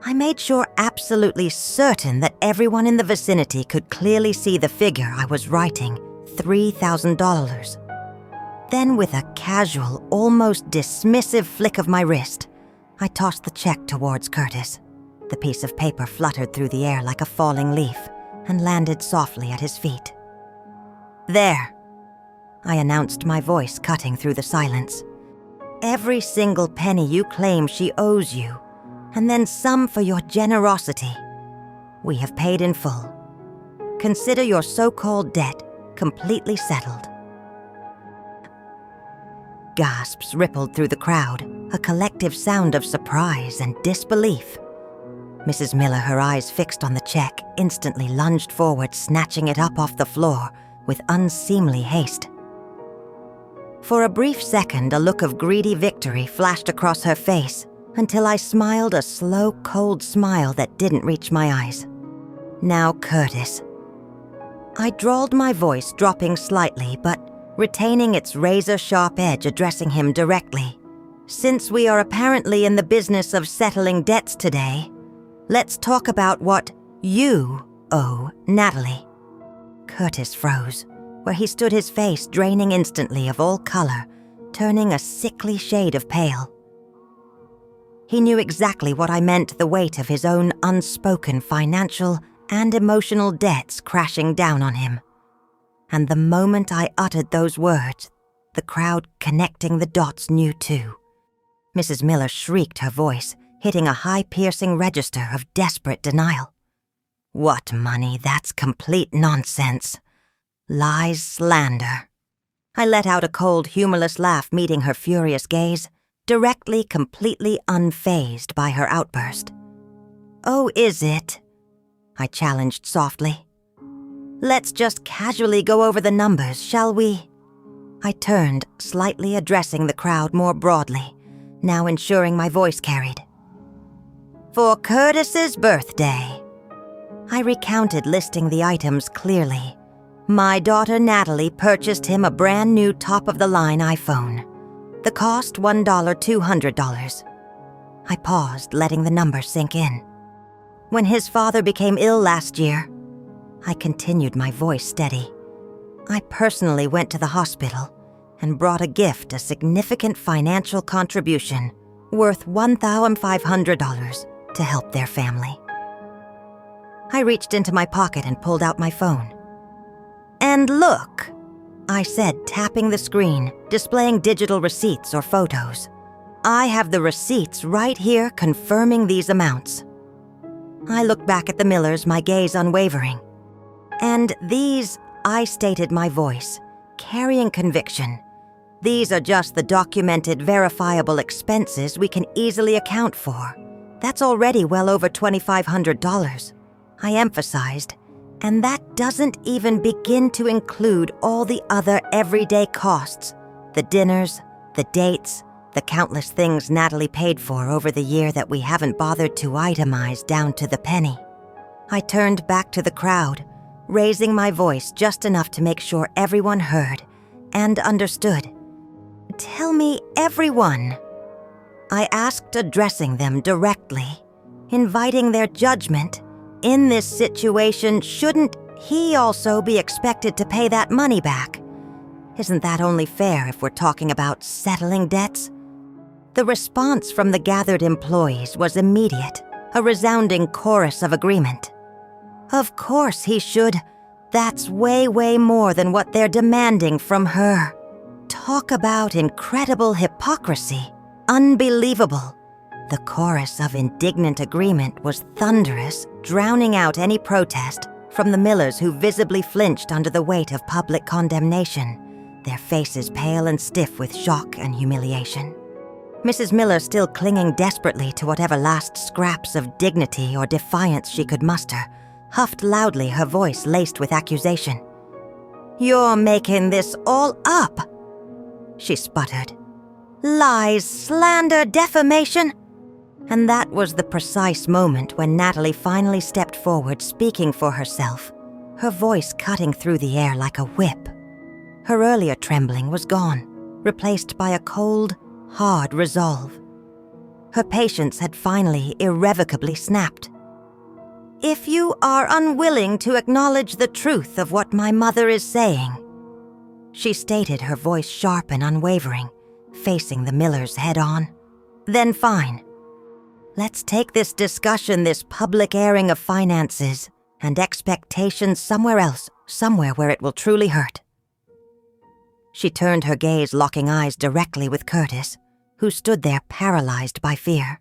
I made sure absolutely certain that everyone in the vicinity could clearly see the figure I was writing, $3,000. Then, with a casual, almost dismissive flick of my wrist, I tossed the check towards Curtis. The piece of paper fluttered through the air like a falling leaf and landed softly at his feet. "There," I announced, my voice cutting through the silence. "Every single penny you claim she owes you, and then some for your generosity. We have paid in full. Consider your so-called debt completely settled." Gasps rippled through the crowd, a collective sound of surprise and disbelief. Mrs. Miller, her eyes fixed on the check, instantly lunged forward, snatching it up off the floor with unseemly haste. For a brief second, a look of greedy victory flashed across her face, until I smiled a slow, cold smile that didn't reach my eyes. "Now, Curtis." I drawled my voice, dropping slightly, but retaining its razor-sharp edge, addressing him directly. "Since we are apparently in the business of settling debts today, let's talk about what you owe Natalie." Curtis froze, where he stood, his face draining instantly of all color, turning a sickly shade of pale. He knew exactly what I meant, the weight of his own unspoken financial and emotional debts crashing down on him. And the moment I uttered those words, the crowd connecting the dots knew too. Mrs. Miller shrieked, her voice hitting a high piercing register of desperate denial. "What money? That's complete nonsense. Lies, slander." I let out a cold, humorless laugh, meeting her furious gaze, directly, completely unfazed by her outburst. "Oh, is it?" I challenged softly. "Let's just casually go over the numbers, shall we?" I turned, slightly addressing the crowd more broadly, now ensuring my voice carried. "For Curtis's birthday," I recounted, listing the items clearly. "My daughter Natalie purchased him a brand new top-of-the-line iPhone. The cost $200. I paused, letting the number sink in. "When his father became ill last year," I continued, my voice steady, "I personally went to the hospital and brought a gift, a significant financial contribution worth $1,500 to help their family. I reached into my pocket and pulled out my phone. "And look," I said, tapping the screen, displaying digital receipts or photos. "I have the receipts right here confirming these amounts." I looked back at the Millers, my gaze unwavering. "And these," I stated, my voice carrying conviction, "these are just the documented, verifiable expenses we can easily account for. That's already well over $2,500, I emphasized, and that doesn't even begin to include all the other everyday costs, the dinners, the dates, the countless things Natalie paid for over the year that we haven't bothered to itemize down to the penny." I turned back to the crowd, raising my voice just enough to make sure everyone heard and understood. "Tell me, everyone," I asked, addressing them directly, inviting their judgment. "In this situation, shouldn't he also be expected to pay that money back? Isn't that only fair if we're talking about settling debts?" The response from the gathered employees was immediate, a resounding chorus of agreement. "Of course he should. That's way, way more than what they're demanding from her." Talk about incredible hypocrisy. Unbelievable. The chorus of indignant agreement was thunderous, drowning out any protest from the Millers, who visibly flinched under the weight of public condemnation, their faces pale and stiff with shock and humiliation. Mrs. Miller, still clinging desperately to whatever last scraps of dignity or defiance she could muster, huffed loudly, her voice laced with accusation. "You're making this all up," she sputtered. "Lies, slander, defamation." And that was the precise moment when Natalie finally stepped forward, speaking for herself, her voice cutting through the air like a whip. Her earlier trembling was gone, replaced by a cold, hard resolve. Her patience had finally, irrevocably snapped. "If you are unwilling to acknowledge the truth of what my mother is saying," she stated, her voice sharp and unwavering, facing the Millers head on, "then fine. Let's take this discussion, this public airing of finances and expectations, somewhere else, somewhere where it will truly hurt." She turned her gaze, locking eyes directly with Curtis, who stood there paralyzed by fear.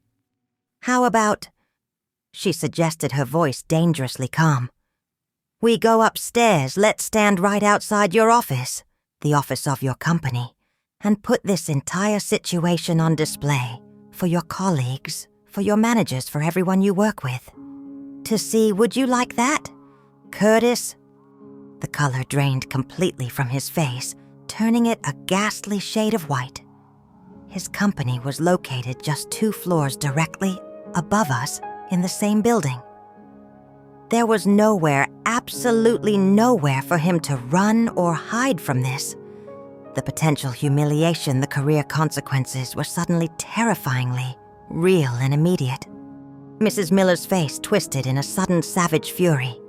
"How about," she suggested, her voice dangerously calm, "we go upstairs, let's stand right outside your office, the office of your company, and put this entire situation on display for your colleagues, for your managers, for everyone you work with. To see, would you like that? Curtis?" The color drained completely from his face, turning it a ghastly shade of white. His company was located just 2 floors directly above us in the same building. There was nowhere, absolutely nowhere, for him to run or hide from this. The potential humiliation, the career consequences were suddenly terrifyingly real and immediate. Mrs. Miller's face twisted in a sudden savage fury.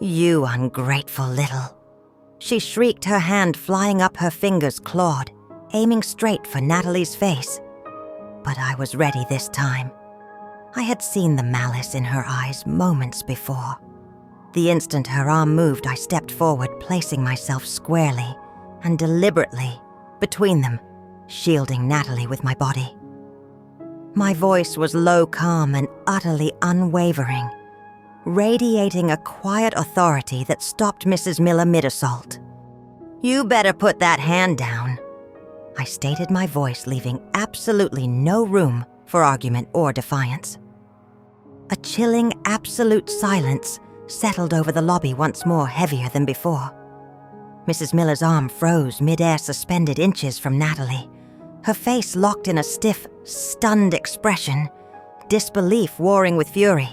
"You ungrateful little," she shrieked, her hand flying up, her fingers clawed, aiming straight for Natalie's face. But I was ready this time. I had seen the malice in her eyes moments before. The instant her arm moved, I stepped forward, placing myself squarely and deliberately between them, shielding Natalie with my body. My voice was low, calm, and utterly unwavering, radiating a quiet authority that stopped Mrs. Miller mid-assault. "You better put that hand down," I stated, my voice leaving absolutely no room for argument or defiance. A chilling, absolute silence settled over the lobby, once more heavier than before. Mrs. Miller's arm froze mid-air, suspended inches from Natalie, her face locked in a stiff, stunned expression, disbelief warring with fury.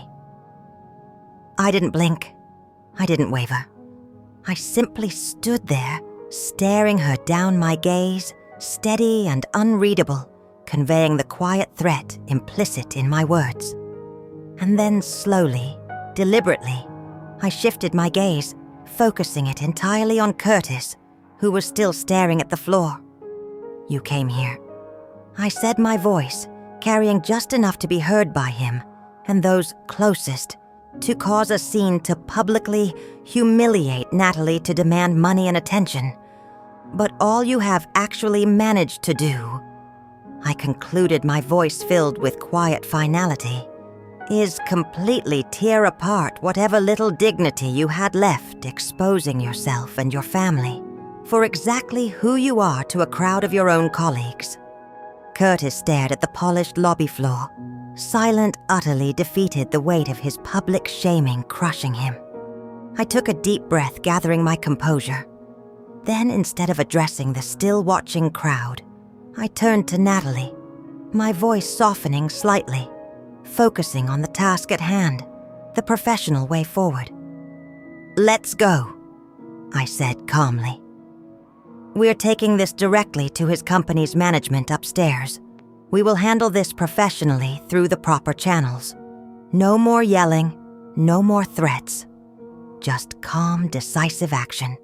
I didn't blink. I didn't waver. I simply stood there, staring her down, my gaze steady and unreadable, conveying the quiet threat implicit in my words. And then slowly, deliberately, I shifted my gaze, focusing it entirely on Curtis, who was still staring at the floor, you came here." I said, my voice carrying just enough to be heard by him and those closest to cause a scene to publicly humiliate Natalie to demand money and attention. "But all you have actually managed to do," I concluded, my voice filled with quiet finality, "is completely tear apart whatever little dignity you had left, exposing yourself and your family for exactly who you are to a crowd of your own colleagues." Curtis stared at the polished lobby floor, silent, utterly defeated, the weight of his public shaming crushing him. I took a deep breath, gathering my composure. Then, instead of addressing the still watching crowd, I turned to Natalie, my voice softening slightly, focusing on the task at hand, the professional way forward. "Let's go," I said calmly. "We're taking this directly to his company's management upstairs. We will handle this professionally through the proper channels. No more yelling, no more threats. Just calm, decisive action."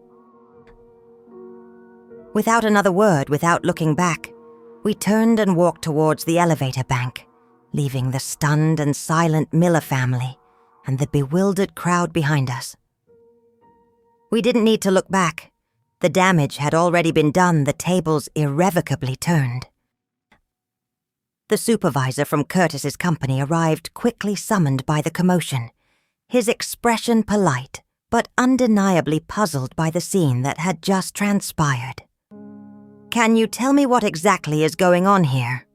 Without another word, without looking back, we turned and walked towards the elevator bank, leaving the stunned and silent Miller family and the bewildered crowd behind us. We didn't need to look back. The damage had already been done, the tables irrevocably turned. The supervisor from Curtis's company arrived, quickly summoned by the commotion, his expression polite, but undeniably puzzled by the scene that had just transpired. "Can you tell me what exactly is going on here?"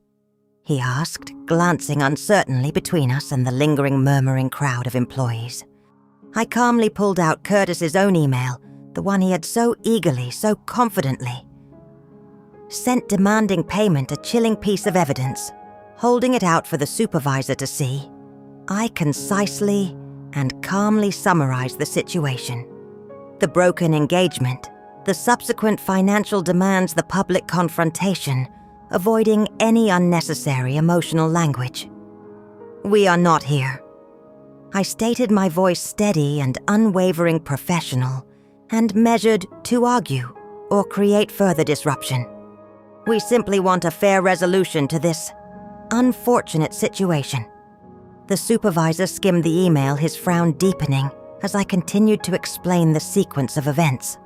he asked, glancing uncertainly between us and the lingering, murmuring crowd of employees. I calmly pulled out Curtis's own email, the one he had so eagerly, so confidently sent, demanding payment, a chilling piece of evidence. Holding it out for the supervisor to see, I concisely and calmly summarized the situation. The broken engagement, the subsequent financial demands, the public confrontation, avoiding any unnecessary emotional language. "We are not here." I stated, my voice steady and unwavering, professional, and measured to argue or create further disruption. "We simply want a fair resolution to this unfortunate situation." The supervisor skimmed the email, his frown deepening as I continued to explain the sequence of events.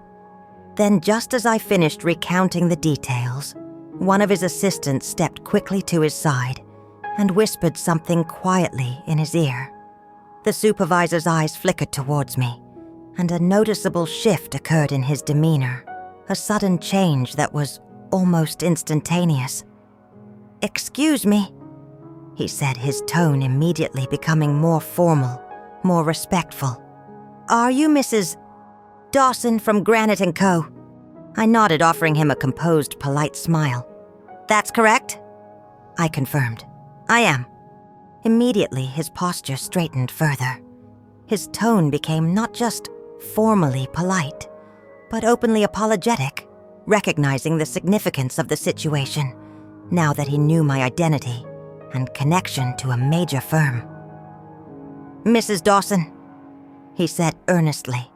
Then, just as I finished recounting the details, one of his assistants stepped quickly to his side and whispered something quietly in his ear. The supervisor's eyes flickered towards me, and a noticeable shift occurred in his demeanor, a sudden change that was almost instantaneous. "Excuse me," he said, his tone immediately becoming more formal, more respectful. "Are you Mrs. Dawson from Granite & Co.?" I nodded, offering him a composed, polite smile. "That's correct," I confirmed. "I am." Immediately, his posture straightened further. His tone became not just formally polite, but openly apologetic, recognizing the significance of the situation, now that he knew my identity and connection to a major firm. "Mrs. Dawson," he said earnestly,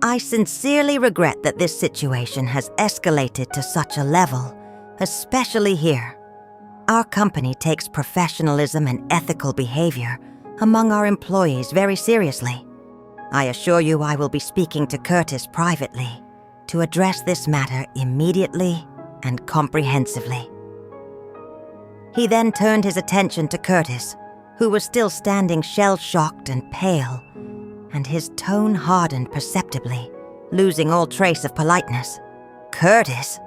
"I sincerely regret that this situation has escalated to such a level, especially here. Our company takes professionalism and ethical behavior among our employees very seriously. I assure you I will be speaking to Curtis privately to address this matter immediately and comprehensively." He then turned his attention to Curtis, who was still standing shell-shocked and pale, and his tone hardened perceptibly, losing all trace of politeness. "Curtis?"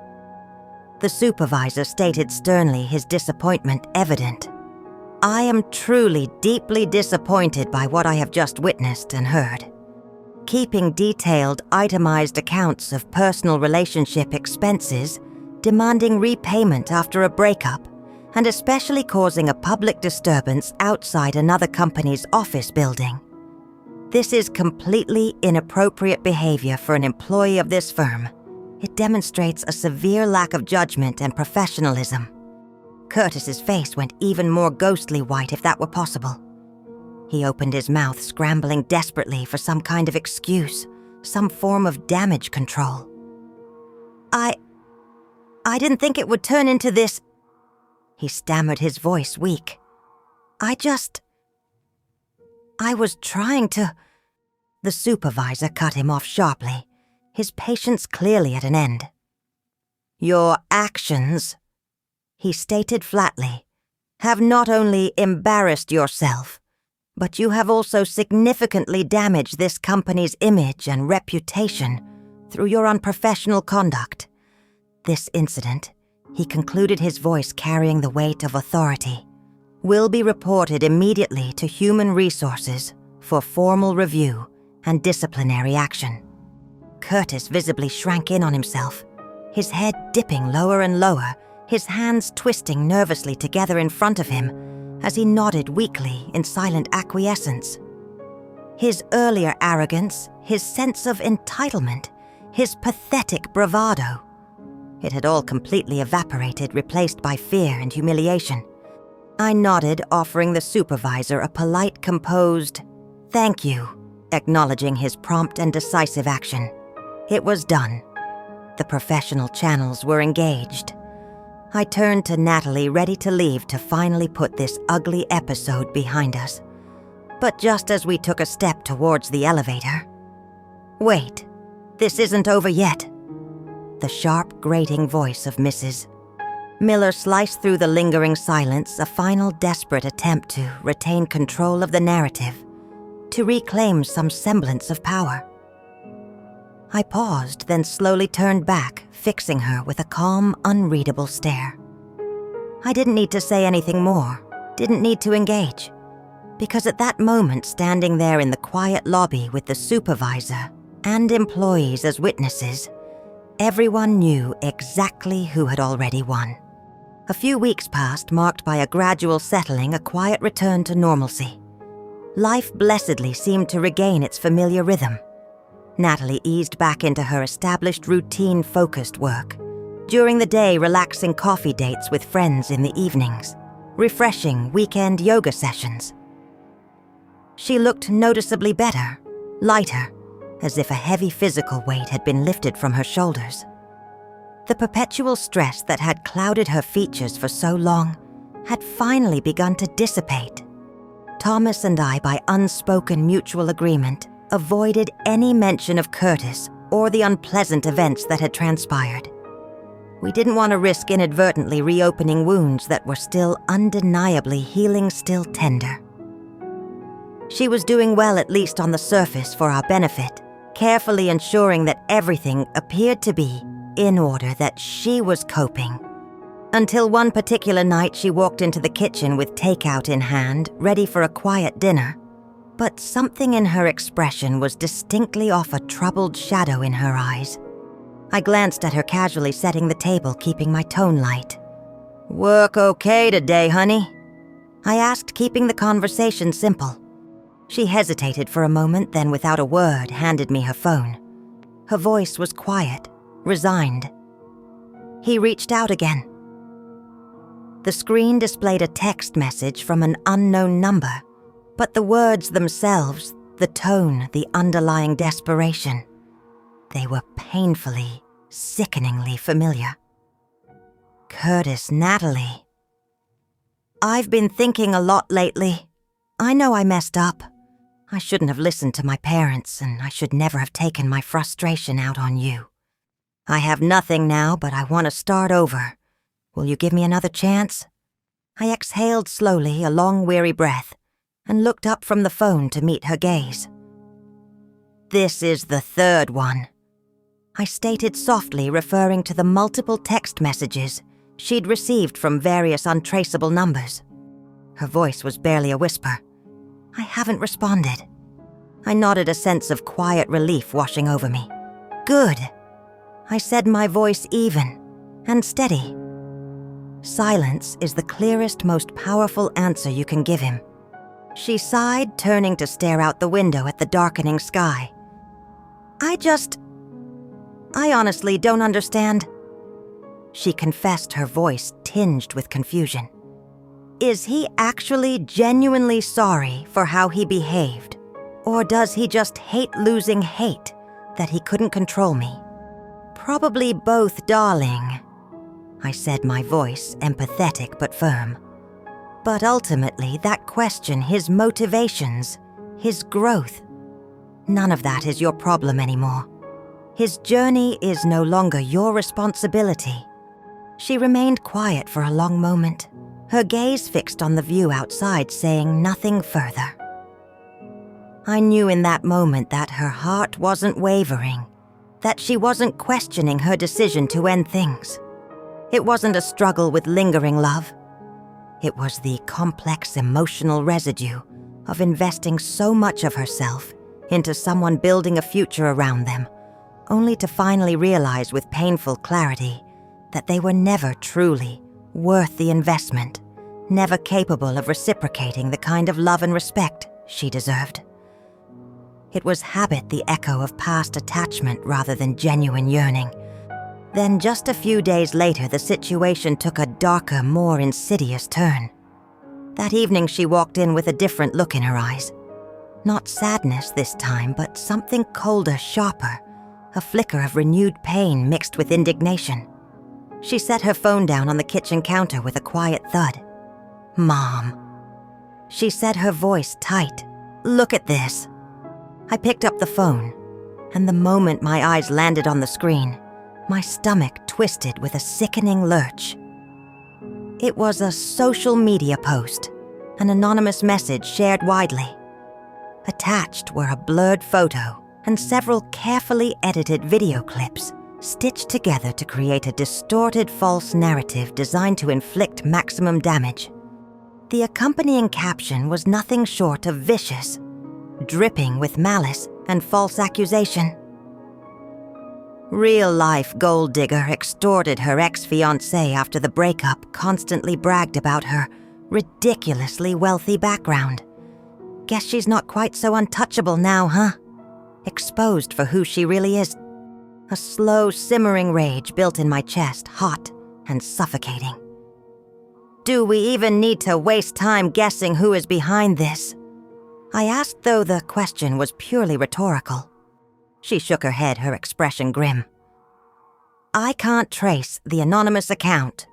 The supervisor stated sternly, his disappointment evident. "I am truly deeply disappointed by what I have just witnessed and heard. Keeping detailed, itemized accounts of personal relationship expenses, demanding repayment after a breakup, and especially causing a public disturbance outside another company's office building. This is completely inappropriate behavior for an employee of this firm. It demonstrates a severe lack of judgment and professionalism." Curtis's face went even more ghostly white, if that were possible. He opened his mouth, scrambling desperately for some kind of excuse, some form of damage control. I didn't think it would turn into this." He stammered, his voice weak. I was trying to—" The supervisor cut him off sharply, his patience clearly at an end. "Your actions," he stated flatly, "have not only embarrassed yourself, but you have also significantly damaged this company's image and reputation through your unprofessional conduct. This incident," he concluded, his voice carrying the weight of authority, "will be reported immediately to Human Resources for formal review and disciplinary action." Curtis visibly shrank in on himself, his head dipping lower and lower, his hands twisting nervously together in front of him as he nodded weakly in silent acquiescence. His earlier arrogance, his sense of entitlement, his pathetic bravado, it had all completely evaporated, replaced by fear and humiliation. I nodded, offering the supervisor a polite, composed "thank you," acknowledging his prompt and decisive action. It was done. The professional channels were engaged. I turned to Natalie, ready to leave to finally put this ugly episode behind us. But just as we took a step towards the elevator— "Wait, this isn't over yet." The sharp, grating voice of Mrs. Miller sliced through the lingering silence, a final desperate attempt to retain control of the narrative, to reclaim some semblance of power. I paused, then slowly turned back, fixing her with a calm, unreadable stare. I didn't need to say anything more, didn't need to engage, because at that moment, standing there in the quiet lobby with the supervisor and employees as witnesses, everyone knew exactly who had already won. A few weeks passed, marked by a gradual settling, a quiet return to normalcy. Life blessedly seemed to regain its familiar rhythm. Natalie eased back into her established routine-focused work. During the day, relaxing coffee dates with friends in the evenings, refreshing weekend yoga sessions. She looked noticeably better, lighter, as if a heavy physical weight had been lifted from her shoulders. The perpetual stress that had clouded her features for so long had finally begun to dissipate. Thomas and I, by unspoken mutual agreement, avoided any mention of Curtis or the unpleasant events that had transpired. We didn't want to risk inadvertently reopening wounds that were still undeniably healing, still tender. She was doing well, at least on the surface, for our benefit, carefully ensuring that everything appeared to be in order, that she was coping. Until one particular night she walked into the kitchen with takeout in hand, ready for a quiet dinner. But something in her expression was distinctly off, a troubled shadow in her eyes. I glanced at her, casually setting the table, keeping my tone light. "Work okay today, honey?" I asked, keeping the conversation simple. She hesitated for a moment, then without a word handed me her phone. Her voice was quiet, resigned. He reached out again. The screen displayed a text message from an unknown number, but the words themselves, the tone, the underlying desperation, they were painfully, sickeningly familiar. Curtis, Natalie. "I've been thinking a lot lately. I know I messed up. I shouldn't have listened to my parents, and I should never have taken my frustration out on you. I have nothing now, but I want to start over. Will you give me another chance?" I exhaled slowly, a long, weary breath, and looked up from the phone to meet her gaze. "This is the third one," I stated softly, referring to the multiple text messages she'd received from various untraceable numbers. Her voice was barely a whisper. "I haven't responded." I nodded, a sense of quiet relief washing over me. "Good," I said, my voice even and steady. Silence is the clearest, most powerful answer you can give him. She sighed, turning to stare out the window at the darkening sky. I honestly don't understand," she confessed, her voice tinged with confusion. "Is he actually genuinely sorry for how he behaved? Or does he just hate losing hate that he couldn't control me?" "Probably both, darling," I said, my voice empathetic but firm. But ultimately, that question, his motivations, his growth, none of that is your problem anymore. His journey is no longer your responsibility. She remained quiet for a long moment, her gaze fixed on the view outside, saying nothing further. I knew in that moment that her heart wasn't wavering, that she wasn't questioning her decision to end things. It wasn't a struggle with lingering love. It was the complex emotional residue of investing so much of herself into someone building a future around them, only to finally realize with painful clarity that they were never truly worth the investment, never capable of reciprocating the kind of love and respect she deserved. It was habit, the echo of past attachment rather than genuine yearning. Then just a few days later, the situation took a darker, more insidious turn. That evening she walked in with a different look in her eyes. Not sadness this time, but something colder, sharper, a flicker of renewed pain mixed with indignation. She set her phone down on the kitchen counter with a quiet thud. "Mom," she said, her voice tight. "Look at this." I picked up the phone, and the moment my eyes landed on the screen, my stomach twisted with a sickening lurch. It was a social media post, an anonymous message shared widely. Attached were a blurred photo and several carefully edited video clips stitched together to create a distorted false narrative designed to inflict maximum damage. The accompanying caption was nothing short of vicious, dripping with malice and false accusation. Real-life gold digger extorted her ex-fiancé after the breakup, constantly bragged about her ridiculously wealthy background. Guess she's not quite so untouchable now, huh? Exposed for who she really is. A slow, simmering rage built in my chest, hot and suffocating. Do we even need to waste time guessing who is behind this? I asked, though the question was purely rhetorical. She shook her head, her expression grim. "I can't trace the anonymous account,"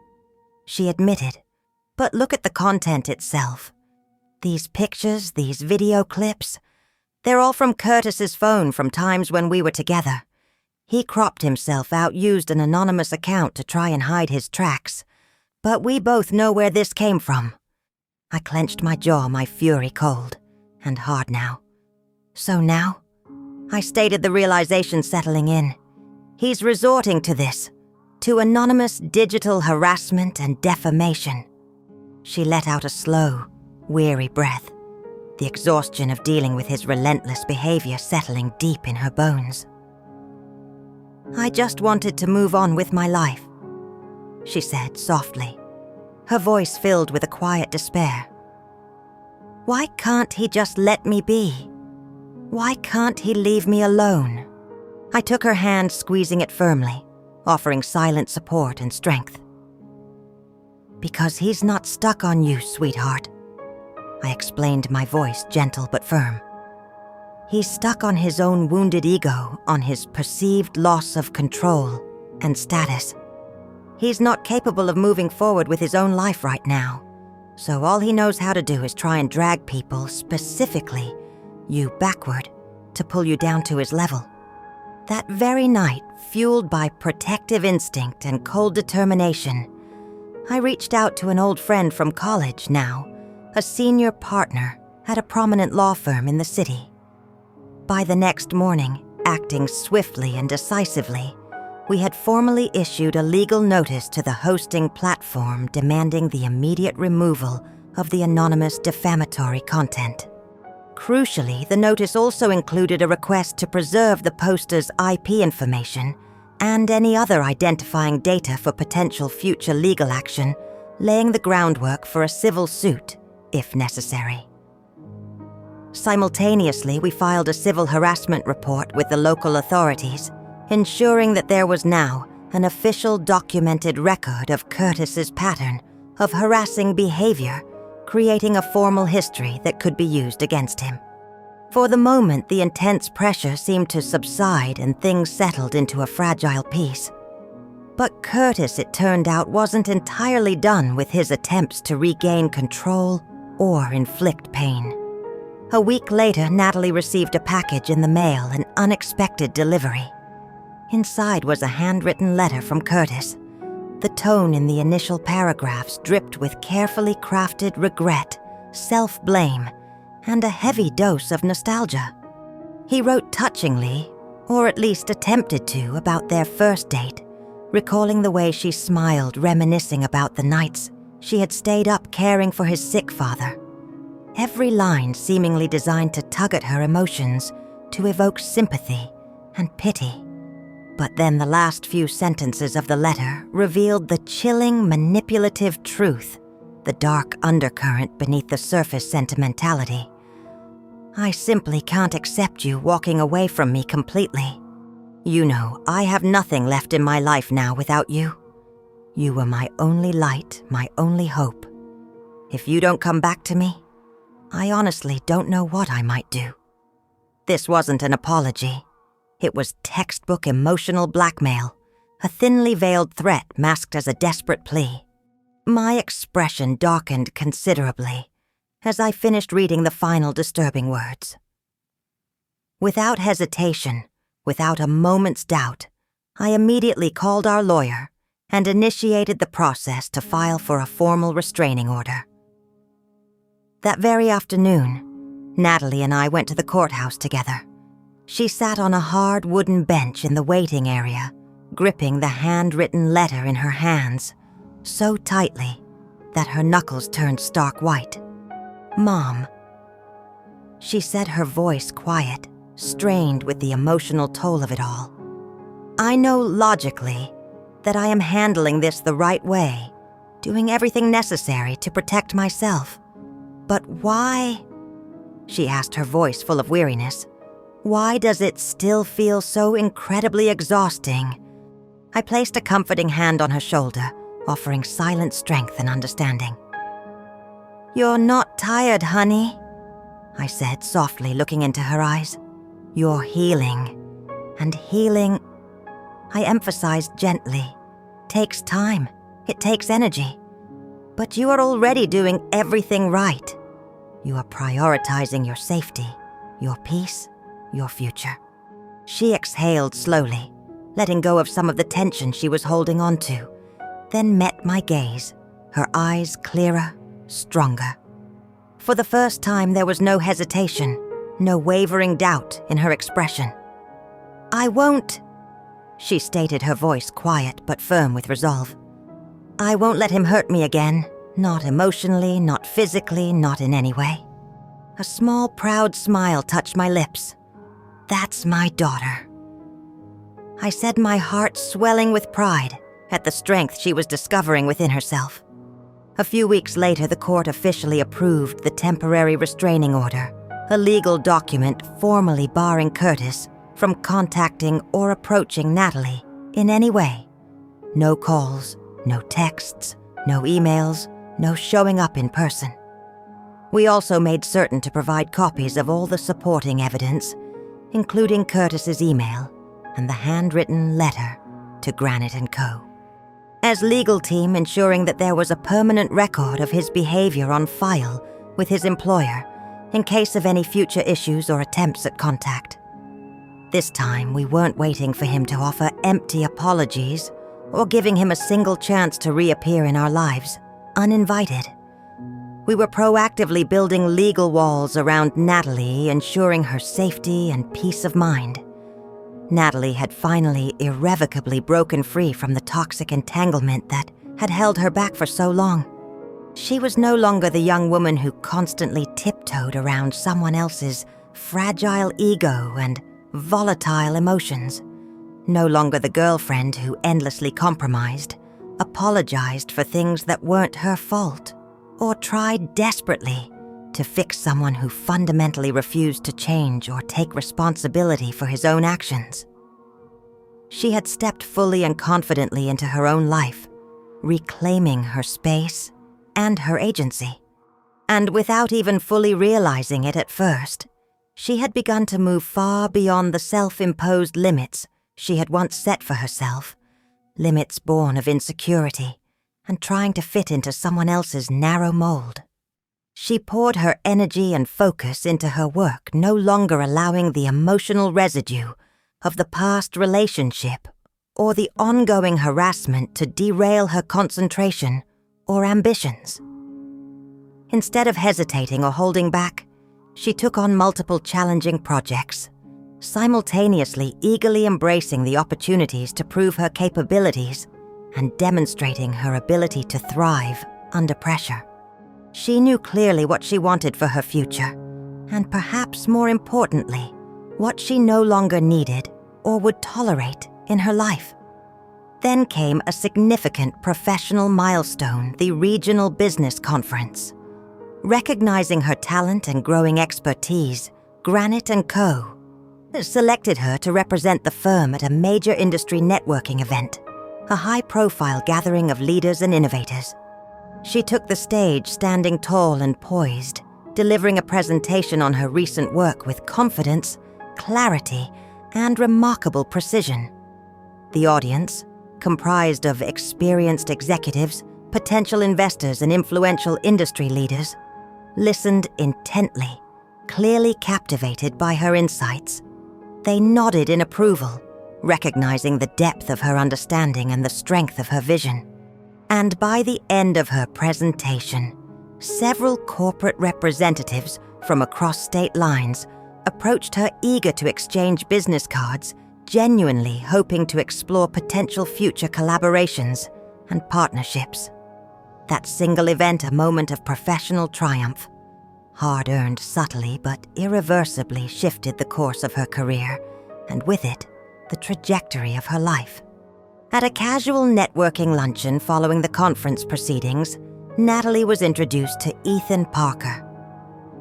she admitted. "But look at the content itself. These pictures, these video clips, they're all from Curtis's phone from times when we were together. He cropped himself out, used an anonymous account to try and hide his tracks. But we both know where this came from." I clenched my jaw, my fury cold and hard now. "So now?" I stated, the realization settling in. "He's resorting to this, to anonymous digital harassment and defamation." She let out a slow, weary breath, the exhaustion of dealing with his relentless behavior settling deep in her bones. "I just wanted to move on with my life," she said softly, her voice filled with a quiet despair. "Why can't he just let me be? Why can't he leave me alone?" I took her hand, squeezing it firmly, offering silent support and strength. "Because he's not stuck on you, sweetheart," I explained, my voice gentle but firm. "He's stuck on his own wounded ego, on his perceived loss of control and status. He's not capable of moving forward with his own life right now, so all he knows how to do is try and drag people, specifically you, backward to pull you down to his level." That very night, fueled by protective instinct and cold determination, I reached out to an old friend from college, now a senior partner at a prominent law firm in the city. By the next morning, acting swiftly and decisively, we had formally issued a legal notice to the hosting platform demanding the immediate removal of the anonymous defamatory content. Crucially, the notice also included a request to preserve the poster's IP information and any other identifying data for potential future legal action, laying the groundwork for a civil suit, if necessary. Simultaneously, we filed a civil harassment report with the local authorities, ensuring that there was now an official documented record of Curtis's pattern of harassing behavior, creating a formal history that could be used against him. For the moment, the intense pressure seemed to subside and things settled into a fragile peace. But Curtis, it turned out, wasn't entirely done with his attempts to regain control or inflict pain. A week later, Natalie received a package in the mail, an unexpected delivery. Inside was a handwritten letter from Curtis. The tone in the initial paragraphs dripped with carefully crafted regret, self-blame, and a heavy dose of nostalgia. He wrote touchingly, or at least attempted to, about their first date, recalling the way she smiled, reminiscing about the nights she had stayed up caring for his sick father. Every line seemingly designed to tug at her emotions, to evoke sympathy and pity. But then the last few sentences of the letter revealed the chilling, manipulative truth, the dark undercurrent beneath the surface sentimentality. I simply can't accept you walking away from me completely. You know, I have nothing left in my life now without you. You were my only light, my only hope. If you don't come back to me, I honestly don't know what I might do. This wasn't an apology. It was textbook emotional blackmail, a thinly veiled threat masked as a desperate plea. My expression darkened considerably as I finished reading the final disturbing words. Without hesitation, without a moment's doubt, I immediately called our lawyer and initiated the process to file for a formal restraining order. That very afternoon, Natalie and I went to the courthouse together. She sat on a hard wooden bench in the waiting area, gripping the handwritten letter in her hands so tightly that her knuckles turned stark white. "Mom," she said, her voice quiet, strained with the emotional toll of it all. "I know logically that I am handling this the right way, doing everything necessary to protect myself. But why?" she asked, her voice full of weariness. "Why does it still feel so incredibly exhausting?" I placed a comforting hand on her shoulder, offering silent strength and understanding. "You're not tired, honey," I said softly, looking into her eyes. "You're healing. And healing," I emphasized gently, "takes time. It takes energy. But you are already doing everything right. You are prioritizing your safety, your peace, your future." She exhaled slowly, letting go of some of the tension she was holding on to, then met my gaze, her eyes clearer, stronger. For the first time, there was no hesitation, no wavering doubt in her expression. "I won't," she stated, her voice quiet but firm with resolve. "I won't let him hurt me again, not emotionally, not physically, not in any way." A small, proud smile touched my lips. "That's my daughter," I said, my heart swelling with pride at the strength she was discovering within herself. A few weeks later, the court officially approved the temporary restraining order, a legal document formally barring Curtis from contacting or approaching Natalie in any way. No calls, no texts, no emails, no showing up in person. We also made certain to provide copies of all the supporting evidence, including Curtis's email and the handwritten letter to Granite & Co. As legal team, ensuring that there was a permanent record of his behavior on file with his employer in case of any future issues or attempts at contact. This time, we weren't waiting for him to offer empty apologies or giving him a single chance to reappear in our lives, uninvited. We were proactively building legal walls around Natalie, ensuring her safety and peace of mind. Natalie had finally irrevocably broken free from the toxic entanglement that had held her back for so long. She was no longer the young woman who constantly tiptoed around someone else's fragile ego and volatile emotions. No longer the girlfriend who endlessly compromised, apologized for things that weren't her fault, or tried desperately to fix someone who fundamentally refused to change or take responsibility for his own actions. She had stepped fully and confidently into her own life, reclaiming her space and her agency. And without even fully realizing it at first, she had begun to move far beyond the self-imposed limits she had once set for herself, limits born of insecurity and trying to fit into someone else's narrow mold. She poured her energy and focus into her work, no longer allowing the emotional residue of the past relationship or the ongoing harassment to derail her concentration or ambitions. Instead of hesitating or holding back, she took on multiple challenging projects, simultaneously eagerly embracing the opportunities to prove her capabilities and demonstrating her ability to thrive under pressure. She knew clearly what she wanted for her future, and perhaps more importantly, what she no longer needed or would tolerate in her life. Then came a significant professional milestone, the Regional Business Conference. Recognizing her talent and growing expertise, Granite & Co. selected her to represent the firm at a major industry networking event, a high-profile gathering of leaders and innovators. She took the stage standing tall and poised, delivering a presentation on her recent work with confidence, clarity, and remarkable precision. The audience, comprised of experienced executives, potential investors, and influential industry leaders, listened intently, clearly captivated by her insights. They nodded in approval, recognizing the depth of her understanding and the strength of her vision. And by the end of her presentation, several corporate representatives from across state lines approached her eager to exchange business cards, genuinely hoping to explore potential future collaborations and partnerships. That single event a moment of professional triumph, hard-earned subtly but irreversibly shifted the course of her career, and with it, the trajectory of her life. At a casual networking luncheon following the conference proceedings, Natalie was introduced to Ethan Parker.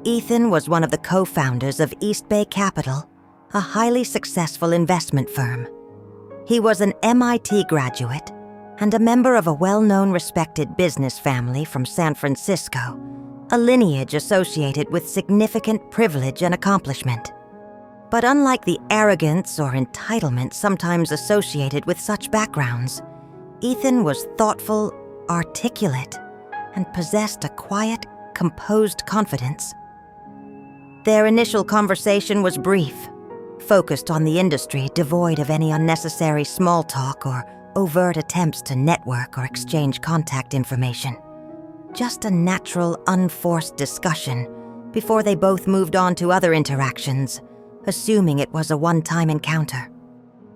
Ethan was one of the co-founders of East Bay Capital, a highly successful investment firm. He was an MIT graduate and a member of a well-known respected business family from San Francisco, a lineage associated with significant privilege and accomplishment. But unlike the arrogance or entitlement sometimes associated with such backgrounds, Ethan was thoughtful, articulate, and possessed a quiet, composed confidence. Their initial conversation was brief, focused on the industry, devoid of any unnecessary small talk or overt attempts to network or exchange contact information. Just a natural, unforced discussion before they both moved on to other interactions, assuming it was a one-time encounter.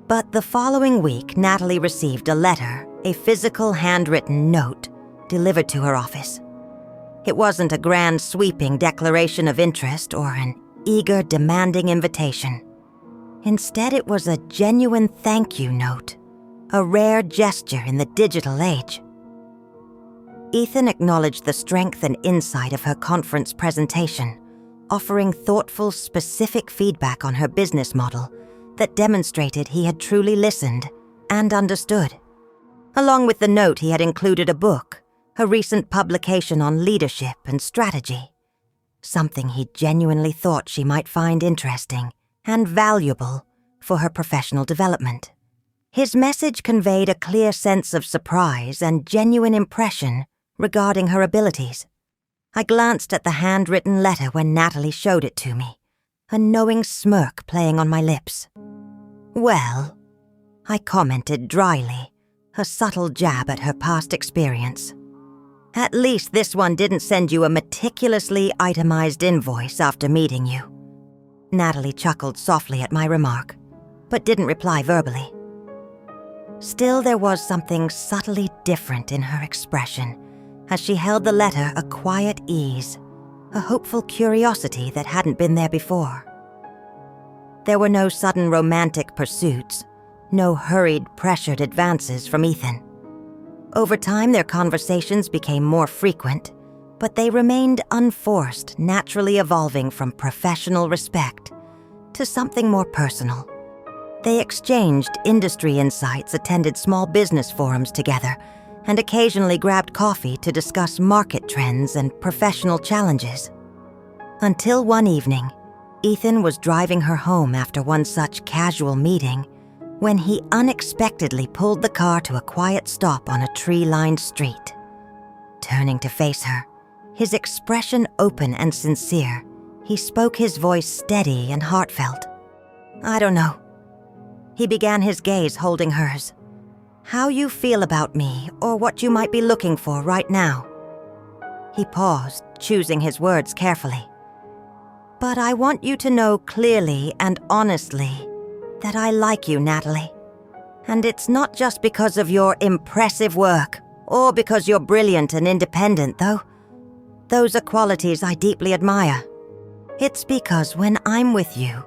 But the following week, Natalie received a letter, a physical handwritten note, delivered to her office. It wasn't a grand sweeping declaration of interest or an eager, demanding invitation. Instead, it was a genuine thank you note, a rare gesture in the digital age. Ethan acknowledged the strength and insight of her conference presentation, offering thoughtful, specific feedback on her business model that demonstrated he had truly listened and understood. Along with the note, he had included a book, a recent publication on leadership and strategy, something he genuinely thought she might find interesting and valuable for her professional development. His message conveyed a clear sense of surprise and genuine impression regarding her abilities. I glanced at the handwritten letter when Natalie showed it to me, a knowing smirk playing on my lips. "Well," I commented dryly, a subtle jab at her past experience. "At least this one didn't send you a meticulously itemized invoice after meeting you." Natalie chuckled softly at my remark, but didn't reply verbally. Still, there was something subtly different in her expression as she held the letter, a quiet ease, a hopeful curiosity that hadn't been there before. There were no sudden romantic pursuits, no hurried, pressured advances from Ethan. Over time, their conversations became more frequent, but they remained unforced, naturally evolving from professional respect to something more personal. They exchanged industry insights, attended small business forums together, and occasionally grabbed coffee to discuss market trends and professional challenges. Until one evening, Ethan was driving her home after one such casual meeting when he unexpectedly pulled the car to a quiet stop on a tree-lined street. Turning to face her, his expression open and sincere, he spoke, his voice steady and heartfelt. "I don't know." He began, his gaze holding hers. "How you feel about me, or what you might be looking for right now." He paused, choosing his words carefully. "But I want you to know clearly and honestly that I like you, Natalie. And it's not just because of your impressive work, or because you're brilliant and independent, though. Those are qualities I deeply admire. It's because when I'm with you,"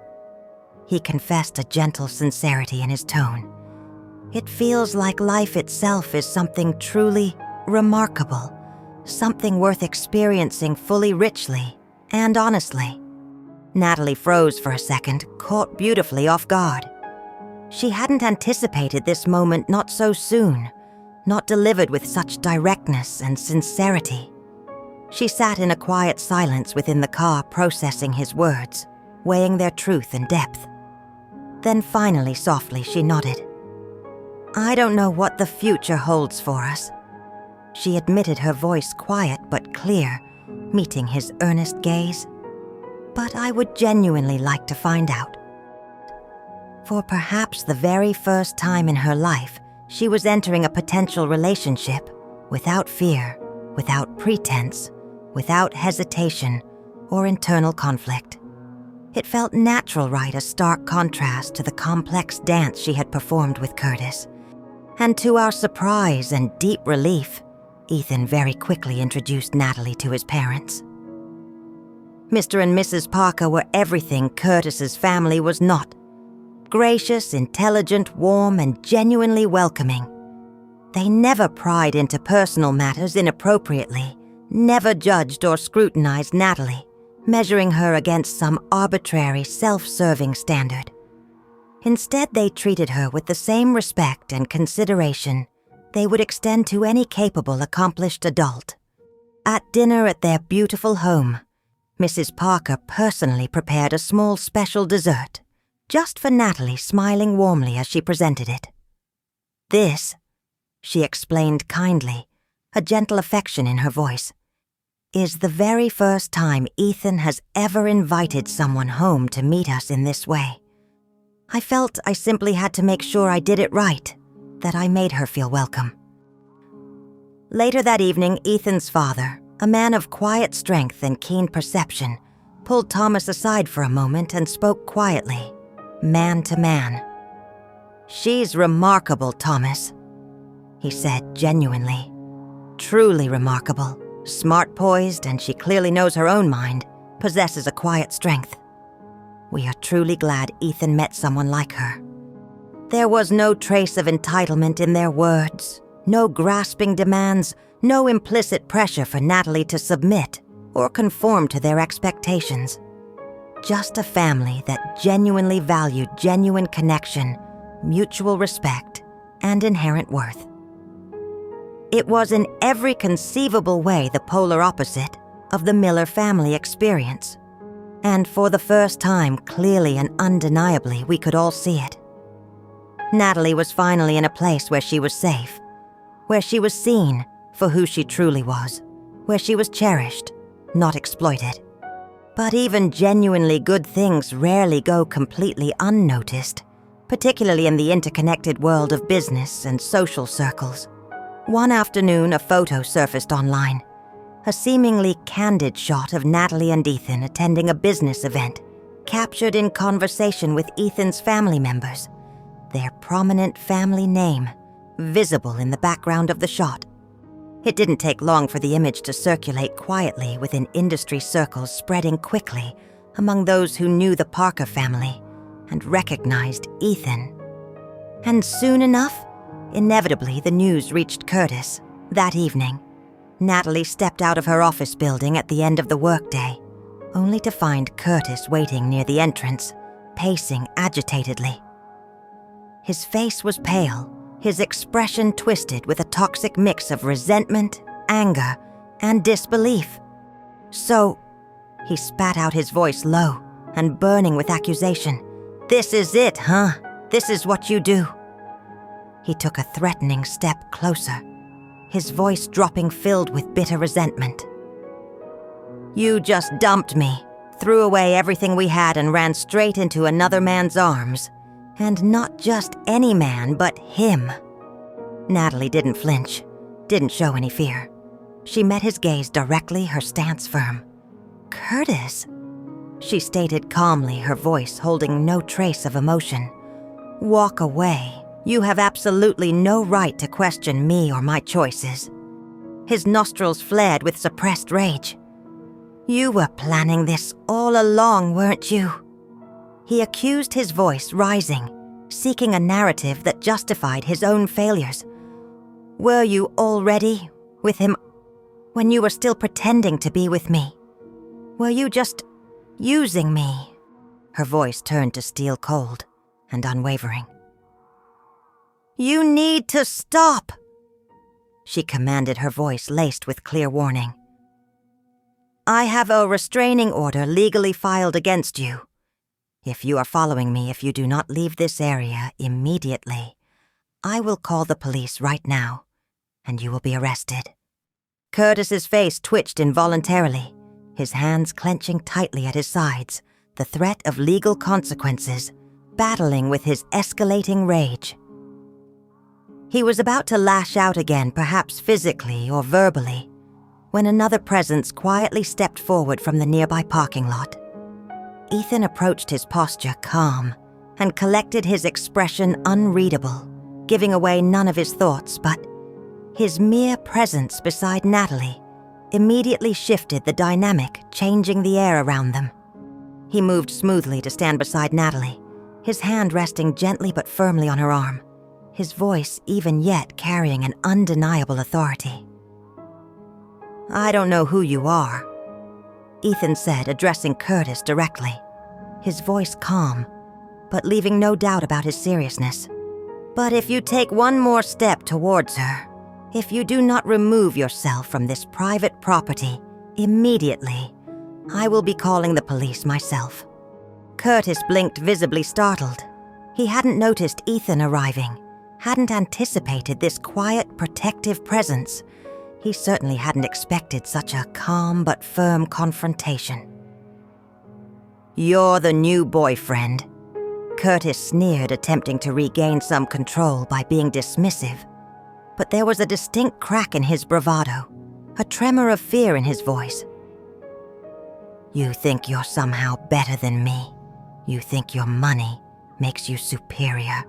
he confessed, a gentle sincerity in his tone, "it feels like life itself is something truly remarkable, something worth experiencing fully, richly, and honestly." Natalie froze for a second, caught beautifully off guard. She hadn't anticipated this moment, not so soon, not delivered with such directness and sincerity. She sat in a quiet silence within the car, processing his words, weighing their truth and depth. Then finally, softly, she nodded. "I don't know what the future holds for us," she admitted, her voice quiet but clear, meeting his earnest gaze. "But I would genuinely like to find out." For perhaps the very first time in her life, she was entering a potential relationship without fear, without pretense, without hesitation or internal conflict. It felt natural, right, a stark contrast to the complex dance she had performed with Curtis. And to our surprise and deep relief, Ethan very quickly introduced Natalie to his parents. Mr. and Mrs. Parker were everything Curtis's family was not. Gracious, intelligent, warm, and genuinely welcoming. They never pried into personal matters inappropriately, never judged or scrutinized Natalie, measuring her against some arbitrary, self-serving standard. Instead, they treated her with the same respect and consideration they would extend to any capable, accomplished adult. At dinner at their beautiful home, Mrs. Parker personally prepared a small special dessert, just for Natalie, smiling warmly as she presented it. "This," she explained kindly, a gentle affection in her voice, "is the very first time Ethan has ever invited someone home to meet us in this way. I felt I simply had to make sure I did it right, that I made her feel welcome." Later that evening, Ethan's father, a man of quiet strength and keen perception, pulled Thomas aside for a moment and spoke quietly, man to man. "She's remarkable, Thomas," he said genuinely. "Truly remarkable. Smart, poised, and she clearly knows her own mind, possesses a quiet strength. We are truly glad Ethan met someone like her." There was no trace of entitlement in their words, no grasping demands, no implicit pressure for Natalie to submit or conform to their expectations. Just a family that genuinely valued genuine connection, mutual respect, and inherent worth. It was in every conceivable way the polar opposite of the Miller family experience. And for the first time, clearly and undeniably, we could all see it. Natalie was finally in a place where she was safe, where she was seen for who she truly was, where she was cherished, not exploited. But even genuinely good things rarely go completely unnoticed, particularly in the interconnected world of business and social circles. One afternoon, a photo surfaced online, a seemingly candid shot of Natalie and Ethan attending a business event, captured in conversation with Ethan's family members, their prominent family name visible in the background of the shot. It didn't take long for the image to circulate quietly within industry circles, spreading quickly among those who knew the Parker family and recognized Ethan. And soon enough, inevitably, the news reached Curtis. That evening, Natalie stepped out of her office building at the end of the workday, only to find Curtis waiting near the entrance, pacing agitatedly. His face was pale, his expression twisted with a toxic mix of resentment, anger, and disbelief. "So," he spat out, his voice low and burning with accusation, "this is it, huh? this is what you do." He took a threatening step closer, his voice dropping filled with bitter resentment. "You just dumped me, threw away everything we had and ran straight into another man's arms. And not just any man, but him." Natalie didn't flinch, didn't show any fear. She met his gaze directly, her stance firm. "Curtis," she stated calmly, her voice holding no trace of emotion. "Walk away. You have absolutely no right to question me or my choices." His nostrils flared with suppressed rage. "You were planning this all along, weren't you?" He accused, his voice rising, seeking a narrative that justified his own failures. "Were you already with him when you were still pretending to be with me? Were you just using me?" Her voice turned to steel cold and unwavering. "You need to stop," she commanded, her voice laced with clear warning. "I have a restraining order legally filed against you. If you are following me, if you do not leave this area immediately, I will call the police right now, and you will be arrested." Curtis's face twitched involuntarily, his hands clenching tightly at his sides, the threat of legal consequences battling with his escalating rage. He was about to lash out again, perhaps physically or verbally, when another presence quietly stepped forward from the nearby parking lot. Ethan approached his posture calm and collected, his expression unreadable, giving away none of his thoughts, but his mere presence beside Natalie immediately shifted the dynamic, changing the air around them. He moved smoothly to stand beside Natalie, his hand resting gently but firmly on her arm, his voice even yet carrying an undeniable authority. "I don't know who you are," Ethan said, addressing Curtis directly, his voice calm, but leaving no doubt about his seriousness. "But if you take one more step towards her, if you do not remove yourself from this private property immediately, I will be calling the police myself." Curtis blinked, visibly startled. He hadn't noticed Ethan arriving, hadn't anticipated this quiet, protective presence. He certainly hadn't expected such a calm but firm confrontation. "You're the new boyfriend," Curtis sneered, attempting to regain some control by being dismissive. But there was a distinct crack in his bravado, a tremor of fear in his voice. "You think you're somehow better than me. You think your money makes you superior."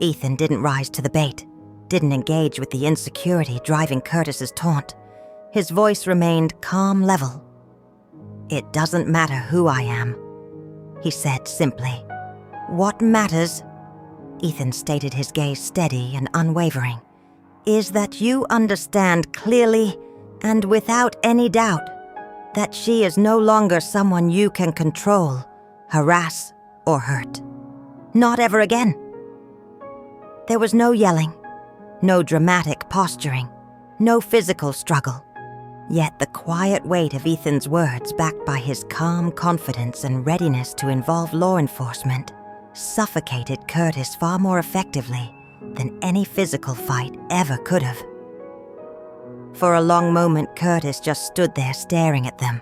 Ethan didn't rise to the bait, didn't engage with the insecurity driving Curtis's taunt. His voice remained calm, level. "It doesn't matter who I am," he said simply. "What matters," Ethan stated, his gaze steady and unwavering, "is that you understand clearly and without any doubt that she is no longer someone you can control, harass, or hurt. Not ever again." There was no yelling, no dramatic posturing, no physical struggle. Yet the quiet weight of Ethan's words, backed by his calm confidence and readiness to involve law enforcement, suffocated Curtis far more effectively than any physical fight ever could have. For a long moment, Curtis just stood there staring at them,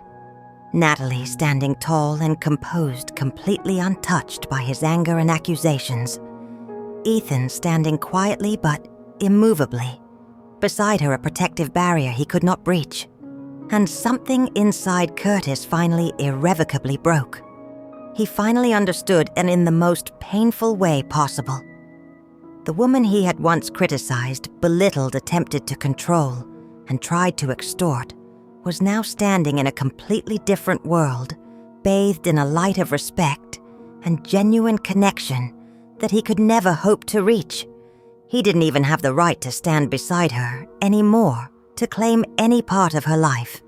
Natalie standing tall and composed, completely untouched by his anger and accusations. Ethan standing quietly but immovably, beside her, a protective barrier he could not breach. And something inside Curtis finally irrevocably broke. He finally understood, and in the most painful way possible. The woman he had once criticized, belittled, attempted to control, and tried to extort, was now standing in a completely different world, bathed in a light of respect and genuine connection that he could never hope to reach. He didn't even have the right to stand beside her anymore, to claim any part of her life.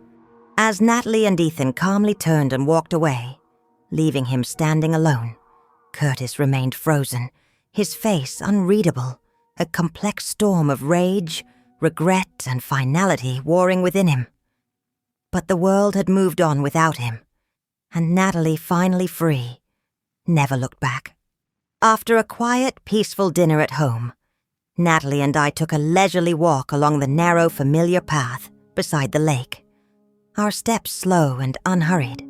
As Natalie and Ethan calmly turned and walked away, leaving him standing alone, Curtis remained frozen, his face unreadable, a complex storm of rage, regret, and finality warring within him. But the world had moved on without him, and Natalie, finally free, never looked back. After a quiet, peaceful dinner at home, Natalie and I took a leisurely walk along the narrow, familiar path beside the lake, our steps slow and unhurried.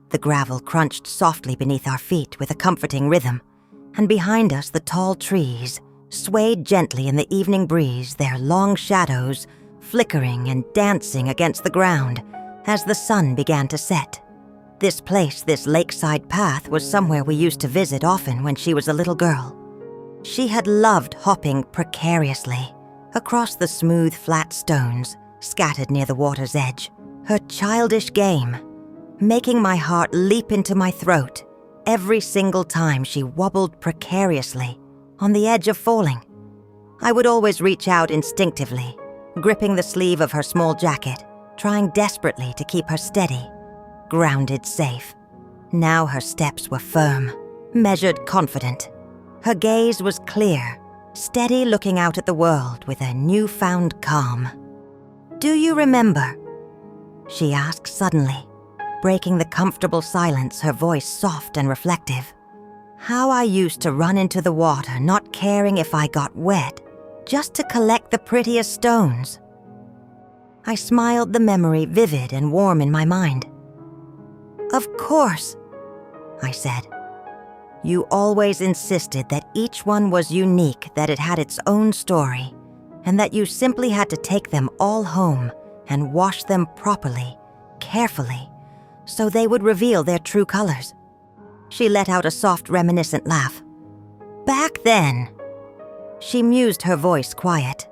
The gravel crunched softly beneath our feet with a comforting rhythm, and behind us the tall trees swayed gently in the evening breeze, their long shadows flickering and dancing against the ground as the sun began to set. This place, this lakeside path, was somewhere we used to visit often when she was a little girl. She had loved hopping precariously across the smooth, flat stones scattered near the water's edge, her childish game, making my heart leap into my throat every single time she wobbled precariously on the edge of falling. I would always reach out instinctively, gripping the sleeve of her small jacket, trying desperately to keep her steady, grounded safe. Now her steps were firm, measured, confident. Her gaze was clear, steady, looking out at the world with a newfound calm. "Do you remember?" she asked suddenly, breaking the comfortable silence, her voice soft and reflective. "How I used to run into the water, not caring if I got wet, just to collect the prettiest stones." I smiled, the memory vivid and warm in my mind. "Of course," I said. "You always insisted that each one was unique, that it had its own story, and that you simply had to take them all home and wash them properly, carefully, so they would reveal their true colors." She let out a soft, reminiscent laugh. "Back then," she mused, her voice quiet,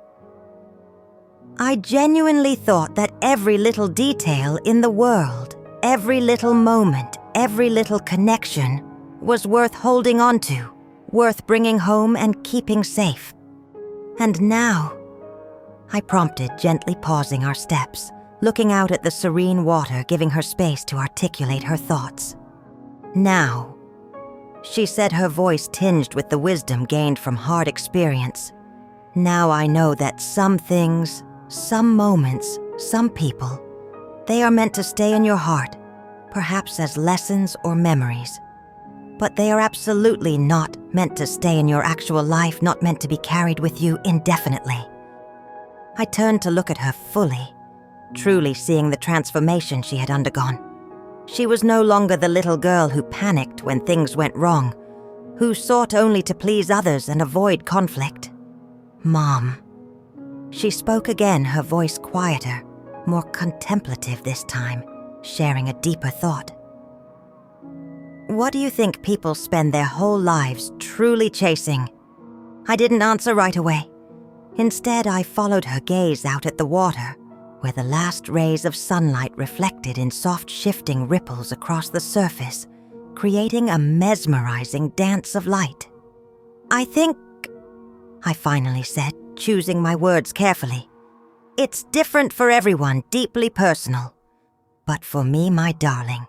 "I genuinely thought that every little detail in the world, every little moment, every little connection was worth holding on to, worth bringing home and keeping safe. And now," I prompted, gently pausing our steps, looking out at the serene water, giving her space to articulate her thoughts. "Now," she said, her voice tinged with the wisdom gained from hard experience, "now I know that some things, some moments, some people, they are meant to stay in your heart, perhaps as lessons or memories. But they are absolutely not meant to stay in your actual life, not meant to be carried with you indefinitely." I turned to look at her fully, truly seeing the transformation she had undergone. She was no longer the little girl who panicked when things went wrong, who sought only to please others and avoid conflict. "Mom." She spoke again, her voice quieter, more contemplative this time, sharing a deeper thought. "What do you think people spend their whole lives truly chasing?" I didn't answer right away. Instead, I followed her gaze out at the water, where the last rays of sunlight reflected in soft, shifting ripples across the surface, creating a mesmerizing dance of light. "I think," I finally said, choosing my words carefully, "it's different for everyone, deeply personal. But for me, my darling,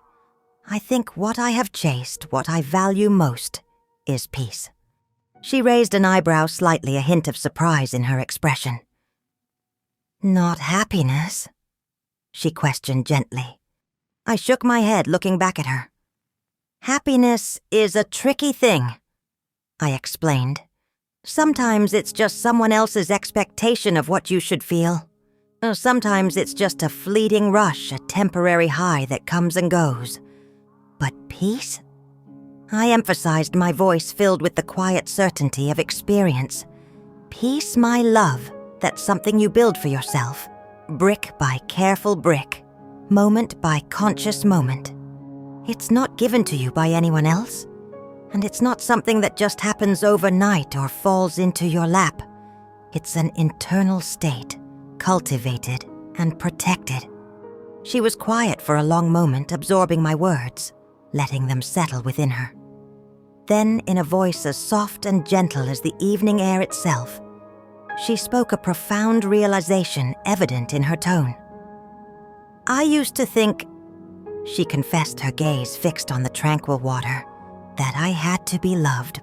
I think what I have chased, what I value most, is peace." She raised an eyebrow slightly, a hint of surprise in her expression. "Not happiness?" she questioned gently. I shook my head, looking back at her. "Happiness is a tricky thing," I explained. "Sometimes it's just someone else's expectation of what you should feel. Sometimes it's just a fleeting rush, a temporary high that comes and goes. But peace?" I emphasized, my voice filled with the quiet certainty of experience. "Peace, my love, that's something you build for yourself, brick by careful brick, moment by conscious moment. It's not given to you by anyone else, and it's not something that just happens overnight or falls into your lap. It's an internal state, cultivated and protected." She was quiet for a long moment, absorbing my words, letting them settle within her. Then, in a voice as soft and gentle as the evening air itself, she spoke, a profound realization evident in her tone. "I used to think," she confessed, her gaze fixed on the tranquil water, "that I had to be loved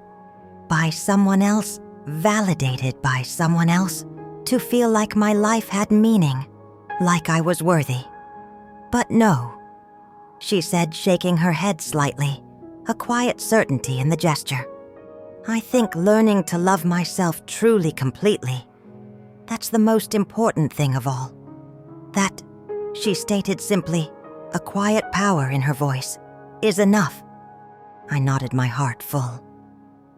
by someone else, validated by someone else, to feel like my life had meaning, like I was worthy. But no," she said, shaking her head slightly, a quiet certainty in the gesture. I think learning to love myself truly completely, that's the most important thing of all. That, she stated simply, a quiet power in her voice, is enough. I nodded, my heart full.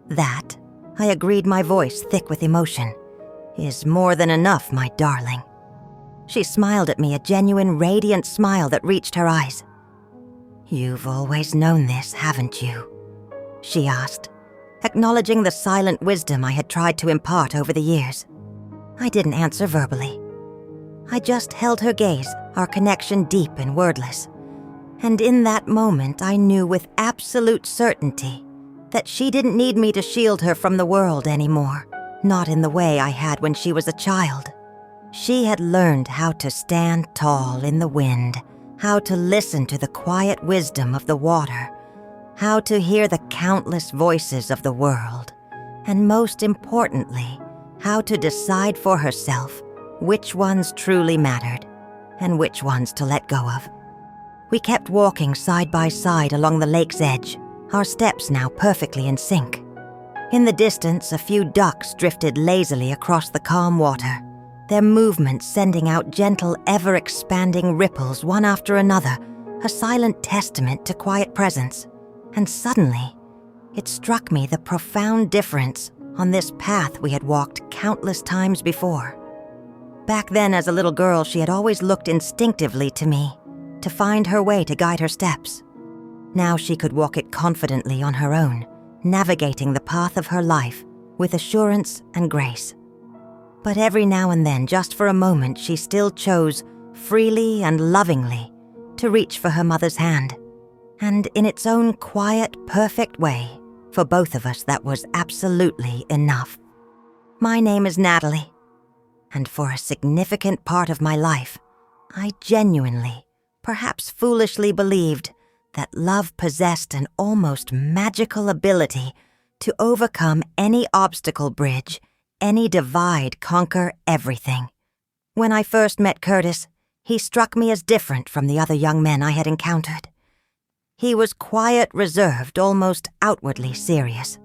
That, I agreed, my voice thick with emotion, is more than enough, my darling. She smiled at me, a genuine, radiant smile that reached her eyes. You've always known this, haven't you? She asked, acknowledging the silent wisdom I had tried to impart over the years. I didn't answer verbally. I just held her gaze, our connection deep and wordless. And in that moment, I knew with absolute certainty that she didn't need me to shield her from the world anymore, not in the way I had when she was a child. She had learned how to stand tall in the wind, how to listen to the quiet wisdom of the water, how to hear the countless voices of the world, and most importantly, how to decide for herself which ones truly mattered and which ones to let go of. We kept walking side by side along the lake's edge, our steps now perfectly in sync. In the distance, a few ducks drifted lazily across the calm water, their movements sending out gentle, ever-expanding ripples one after another, a silent testament to quiet presence. And suddenly, it struck me the profound difference on this path we had walked countless times before. Back then, as a little girl, she had always looked instinctively to me, to find her way to guide her steps. Now she could walk it confidently on her own, navigating the path of her life with assurance and grace. But every now and then, just for a moment, she still chose, freely and lovingly, to reach for her mother's hand. And in its own quiet, perfect way, for both of us that was absolutely enough. My name is Natalie, and for a significant part of my life, I genuinely, perhaps foolishly believed that love possessed an almost magical ability to overcome any obstacle bridge, any divide, conquer everything. When I first met Curtis, he struck me as different from the other young men I had encountered. He was quiet, reserved, almost outwardly serious.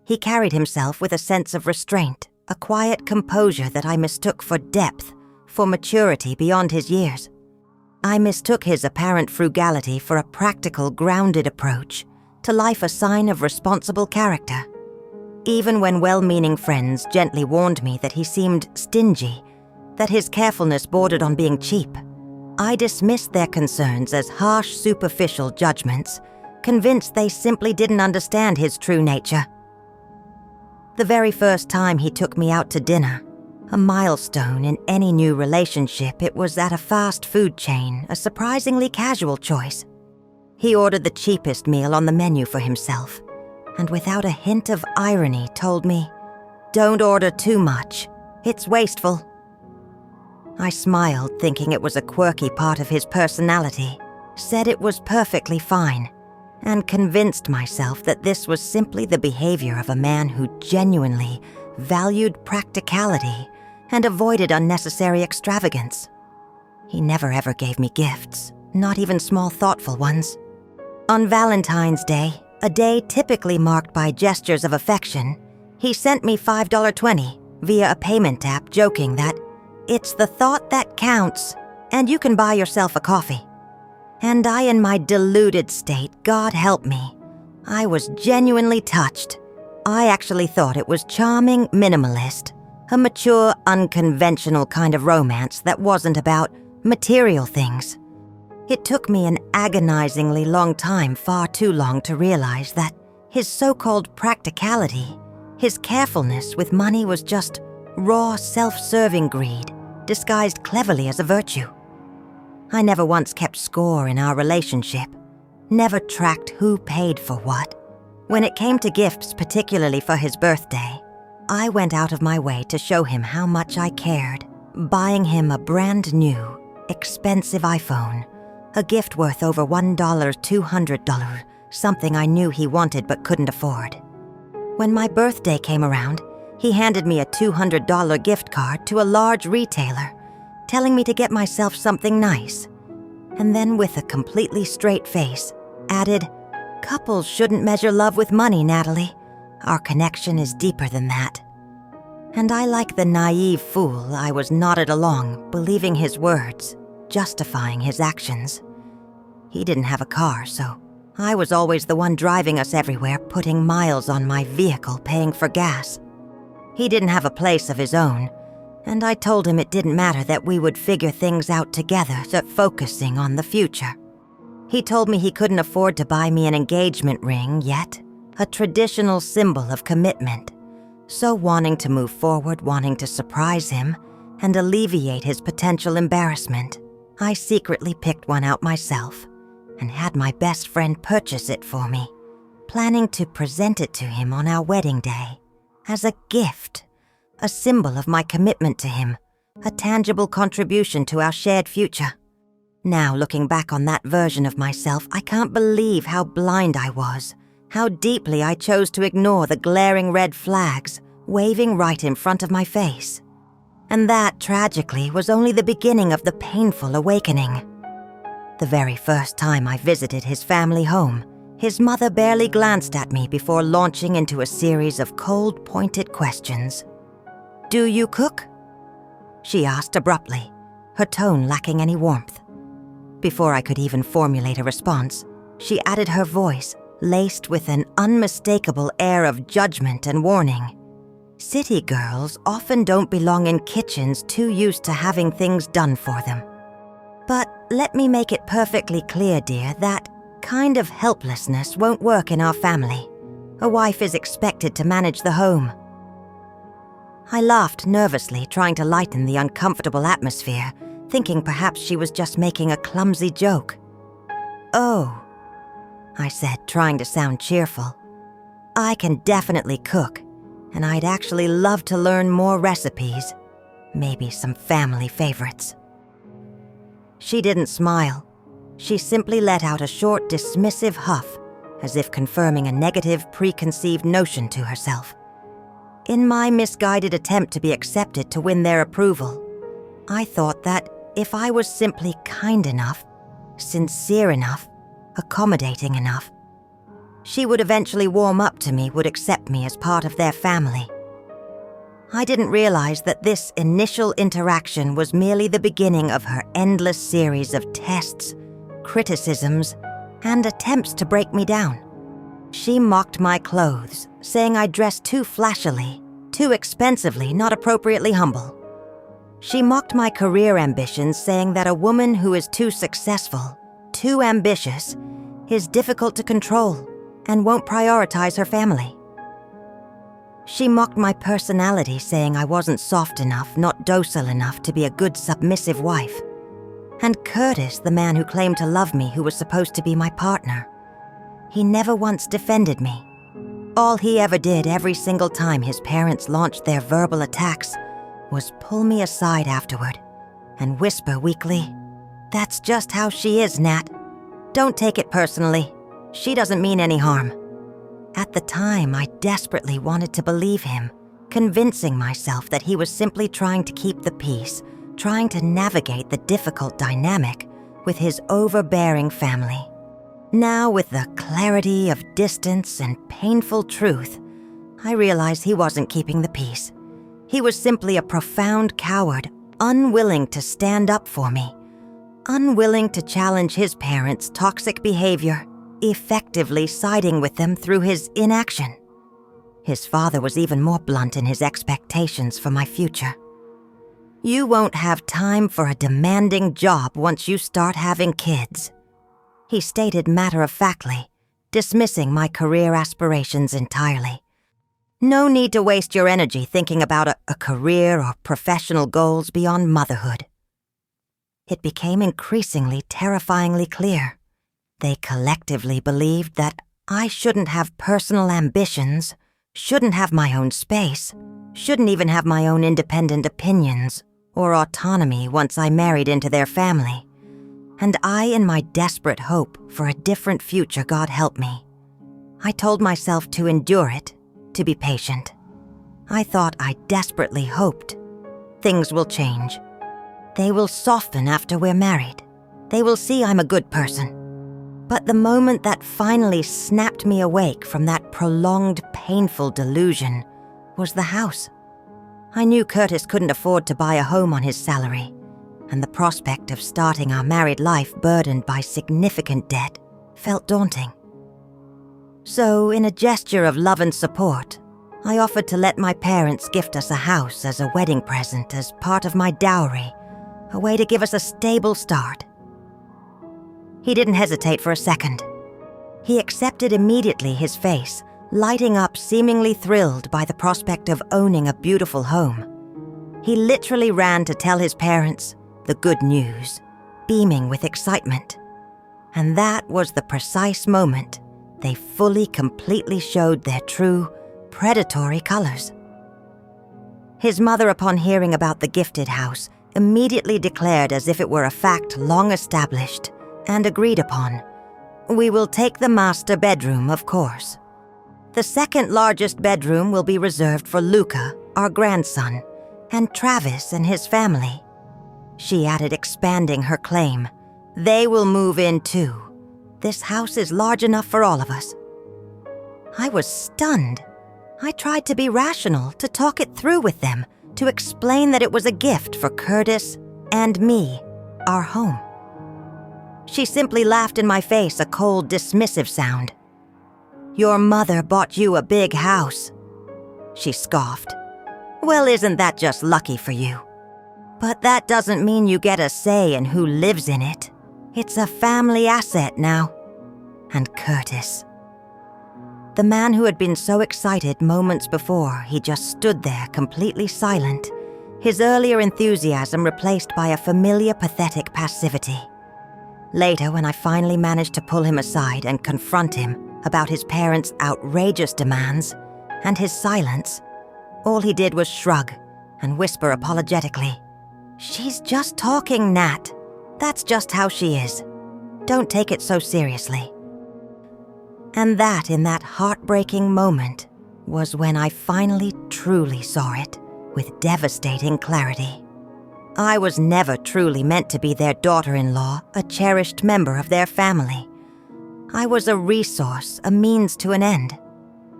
He carried himself with a sense of restraint, a quiet composure that I mistook for depth, for maturity beyond his years. I mistook his apparent frugality for a practical, grounded approach to life, a sign of responsible character. Even when well-meaning friends gently warned me that he seemed stingy, that his carefulness bordered on being cheap, I dismissed their concerns as harsh, superficial judgments, convinced they simply didn't understand his true nature. The very first time he took me out to dinner, a milestone in any new relationship, it was at a fast food chain, a surprisingly casual choice. He ordered the cheapest meal on the menu for himself, and without a hint of irony told me, "Don't order too much. It's wasteful." I smiled, thinking it was a quirky part of his personality, said it was perfectly fine, and convinced myself that this was simply the behavior of a man who genuinely valued practicality and avoided unnecessary extravagance. He never ever gave me gifts, not even small thoughtful ones. On Valentine's Day, a day typically marked by gestures of affection, he sent me $5.20 via a payment app, joking that it's the thought that counts, and you can buy yourself a coffee. And I, in my deluded state, God help me, I was genuinely touched. I actually thought it was charming, minimalist, a mature, unconventional kind of romance that wasn't about material things. It took me an agonizingly long time, far too long, to realize that his so-called practicality, his carefulness with money was just raw, self-serving greed, disguised cleverly as a virtue. I never once kept score in our relationship, never tracked who paid for what. When it came to gifts, particularly for his birthday, I went out of my way to show him how much I cared, buying him a brand new, expensive iPhone, a gift worth over $1, $200, something I knew he wanted but couldn't afford. When my birthday came around, he handed me a $200 gift card to a large retailer, telling me to get myself something nice. And then, with a completely straight face, added, "Couples shouldn't measure love with money, Natalie. Our connection is deeper than that. And I, like the naive fool, I was nodded along, believing his words, justifying his actions. He didn't have a car, so I was always the one driving us everywhere, putting miles on my vehicle, paying for gas. He didn't have a place of his own, and I told him it didn't matter, that we would figure things out together, that focusing on the future. He told me he couldn't afford to buy me an engagement ring yet, a traditional symbol of commitment. So, wanting to move forward, wanting to surprise him, and alleviate his potential embarrassment, I secretly picked one out myself and had my best friend purchase it for me, planning to present it to him on our wedding day as a gift, a symbol of my commitment to him, a tangible contribution to our shared future. Now, looking back on that version of myself, I can't believe how blind I was, how deeply I chose to ignore the glaring red flags waving right in front of my face. And that, tragically, was only the beginning of the painful awakening. The very first time I visited his family home, his mother barely glanced at me before launching into a series of cold, pointed questions. "Do you cook?" she asked abruptly, her tone lacking any warmth. Before I could even formulate a response, she added her voice, laced with an unmistakable air of judgment and warning. "City girls often don't belong in kitchens too used to having things done for them. But let me make it perfectly clear, dear, that kind of helplessness won't work in our family. A wife is expected to manage the home." I laughed nervously, trying to lighten the uncomfortable atmosphere, thinking perhaps she was just making a clumsy joke. "Oh," I said, trying to sound cheerful. "I can definitely cook, and I'd actually love to learn more recipes, maybe some family favorites." She didn't smile. She simply let out a short, dismissive huff, as if confirming a negative, preconceived notion to herself. In my misguided attempt to be accepted to win their approval, I thought that if I was simply kind enough, sincere enough, accommodating enough, she would eventually warm up to me, would accept me as part of their family. I didn't realize that this initial interaction was merely the beginning of her endless series of tests, criticisms, and attempts to break me down. She mocked my clothes, saying I dressed too flashily, too expensively, not appropriately humble. She mocked my career ambitions, saying that a woman who is too successful, too ambitious, is difficult to control and won't prioritize her family. She mocked my personality, saying I wasn't soft enough, not docile enough to be a good submissive wife. And Curtis, the man who claimed to love me, who was supposed to be my partner, he never once defended me. All he ever did every single time his parents launched their verbal attacks was pull me aside afterward and whisper weakly, "That's just how she is, Nat. Don't take it personally. She doesn't mean any harm." At the time, I desperately wanted to believe him, convincing myself that he was simply trying to keep the peace, trying to navigate the difficult dynamic with his overbearing family. Now, with the clarity of distance and painful truth, I realized he wasn't keeping the peace. He was simply a profound coward, unwilling to stand up for me, unwilling to challenge his parents' toxic behavior, effectively siding with them through his inaction. His father was even more blunt in his expectations for my future. "You won't have time for a demanding job once you start having kids," he stated matter-of-factly, dismissing my career aspirations entirely. "No need to waste your energy thinking about a career or professional goals beyond motherhood." It became increasingly terrifyingly clear. They collectively believed that I shouldn't have personal ambitions, shouldn't have my own space, shouldn't even have my own independent opinions or autonomy once I married into their family. And I, in my desperate hope for a different future, God help me, I told myself to endure it, to be patient. I thought, I desperately hoped, things will change. They will soften after we're married. They will see I'm a good person. But the moment that finally snapped me awake from that prolonged, painful delusion was the house. I knew Curtis couldn't afford to buy a home on his salary, and the prospect of starting our married life burdened by significant debt felt daunting. So, in a gesture of love and support, I offered to let my parents gift us a house as a wedding present as part of my dowry, a way to give us a stable start. He didn't hesitate for a second. He accepted immediately, his face lighting up, seemingly thrilled by the prospect of owning a beautiful home. He literally ran to tell his parents the good news, beaming with excitement. And that was the precise moment they fully, completely showed their true, predatory colors. His mother, upon hearing about the gifted house, immediately declared as if it were a fact long established and agreed upon, "We will take the master bedroom, of course. The second largest bedroom will be reserved for Luca, our grandson, and Travis and his family." She added, expanding her claim, "They will move in too. This house is large enough for all of us." I was stunned. I tried to be rational, to talk it through with them, to explain that it was a gift for Curtis and me, our home. She simply laughed in my face, a cold, dismissive sound. "Your mother bought you a big house," she scoffed. "Well, isn't that just lucky for you? But that doesn't mean you get a say in who lives in it. It's a family asset now." And Curtis. The man who had been so excited moments before, he just stood there completely silent, his earlier enthusiasm replaced by a familiar, pathetic passivity. Later, when I finally managed to pull him aside and confront him about his parents' outrageous demands and his silence, all he did was shrug and whisper apologetically, "She's just talking, Nat. That's just how she is. Don't take it so seriously." And that, in that heartbreaking moment, was when I finally truly saw it with devastating clarity. I was never truly meant to be their daughter-in-law, a cherished member of their family. I was a resource, a means to an end.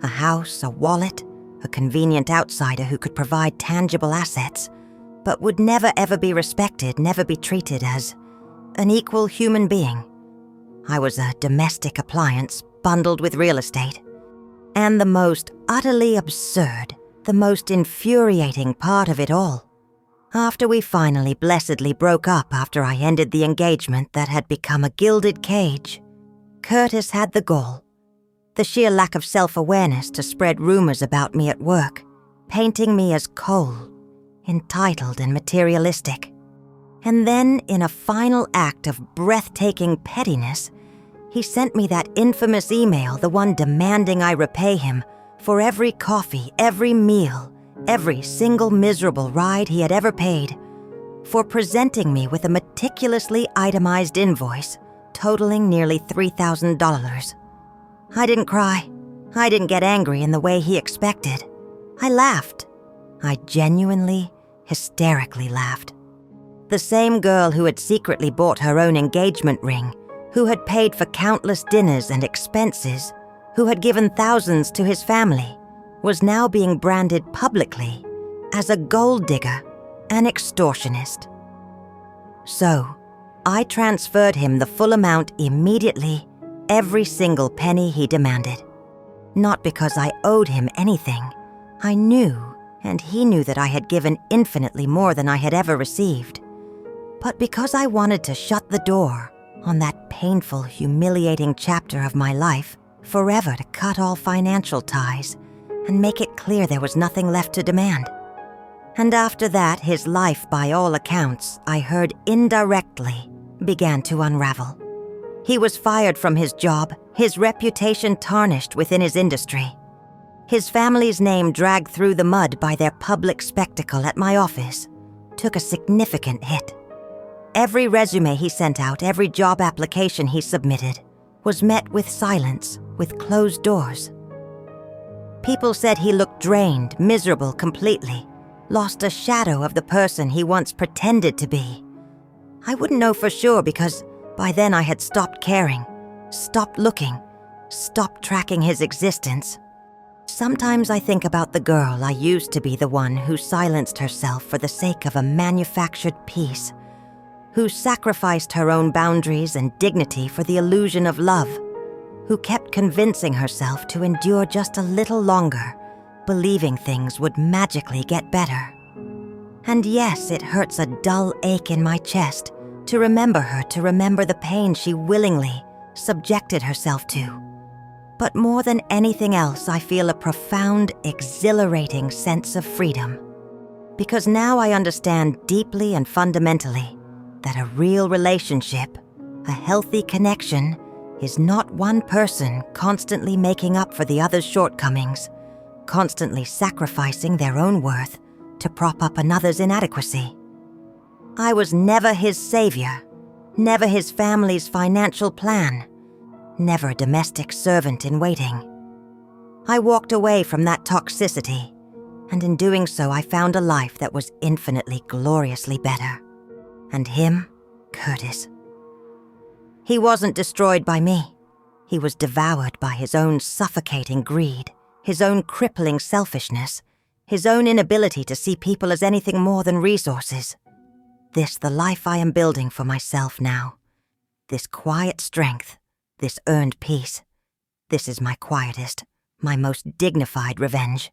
A house, a wallet, a convenient outsider who could provide tangible assets, but would never ever be respected, never be treated as an equal human being. I was a domestic appliance bundled with real estate. And the most utterly absurd, the most infuriating part of it all, after we finally blessedly broke up after I ended the engagement that had become a gilded cage, Curtis had the gall, the sheer lack of self-awareness to spread rumors about me at work, painting me as cold, entitled and materialistic. And then, in a final act of breathtaking pettiness, he sent me that infamous email, the one demanding I repay him for every coffee, every meal, every single miserable ride he had ever paid, for presenting me with a meticulously itemized invoice totaling nearly $3,000. I didn't cry. I didn't get angry in the way he expected. I laughed. I genuinely, hysterically laughed. The same girl who had secretly bought her own engagement ring, who had paid for countless dinners and expenses, who had given thousands to his family, was now being branded publicly as a gold digger, an extortionist. So, I transferred him the full amount immediately, every single penny he demanded. Not because I owed him anything. I knew, and he knew that I had given infinitely more than I had ever received. But because I wanted to shut the door on that painful, humiliating chapter of my life, forever to cut all financial ties and make it clear there was nothing left to demand. And after that, his life, by all accounts, I heard indirectly, began to unravel. He was fired from his job, his reputation tarnished within his industry. His family's name dragged through the mud by their public spectacle at my office took a significant hit. Every resume he sent out, every job application he submitted, was met with silence, with closed doors. People said he looked drained, miserable completely, lost a shadow of the person he once pretended to be. I wouldn't know for sure because by then I had stopped caring, stopped looking, stopped tracking his existence. Sometimes I think about the girl I used to be, the one who silenced herself for the sake of a manufactured peace, who sacrificed her own boundaries and dignity for the illusion of love, who kept convincing herself to endure just a little longer, believing things would magically get better. And yes, it hurts a dull ache in my chest to remember her, to remember the pain she willingly subjected herself to. But more than anything else, I feel a profound, exhilarating sense of freedom. Because now I understand deeply and fundamentally that a real relationship, a healthy connection, is not one person constantly making up for the other's shortcomings, constantly sacrificing their own worth to prop up another's inadequacy. I was never his savior, never his family's financial plan, never a domestic servant in waiting. I walked away from that toxicity, and in doing so I found a life that was infinitely, gloriously better. And him, Curtis. He wasn't destroyed by me. He was devoured by his own suffocating greed, his own crippling selfishness, his own inability to see people as anything more than resources. This, the life I am building for myself now. This quiet strength, this earned peace. This is my quietest, my most dignified revenge.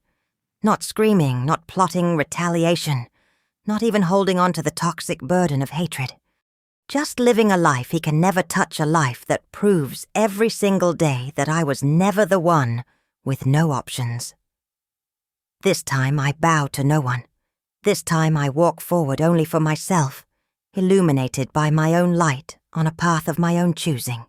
Not screaming, not plotting retaliation, not even holding on to the toxic burden of hatred. Just living a life he can never touch, a life that proves every single day that I was never the one with no options. This time I bow to no one. This time I walk forward only for myself, illuminated by my own light on a path of my own choosing.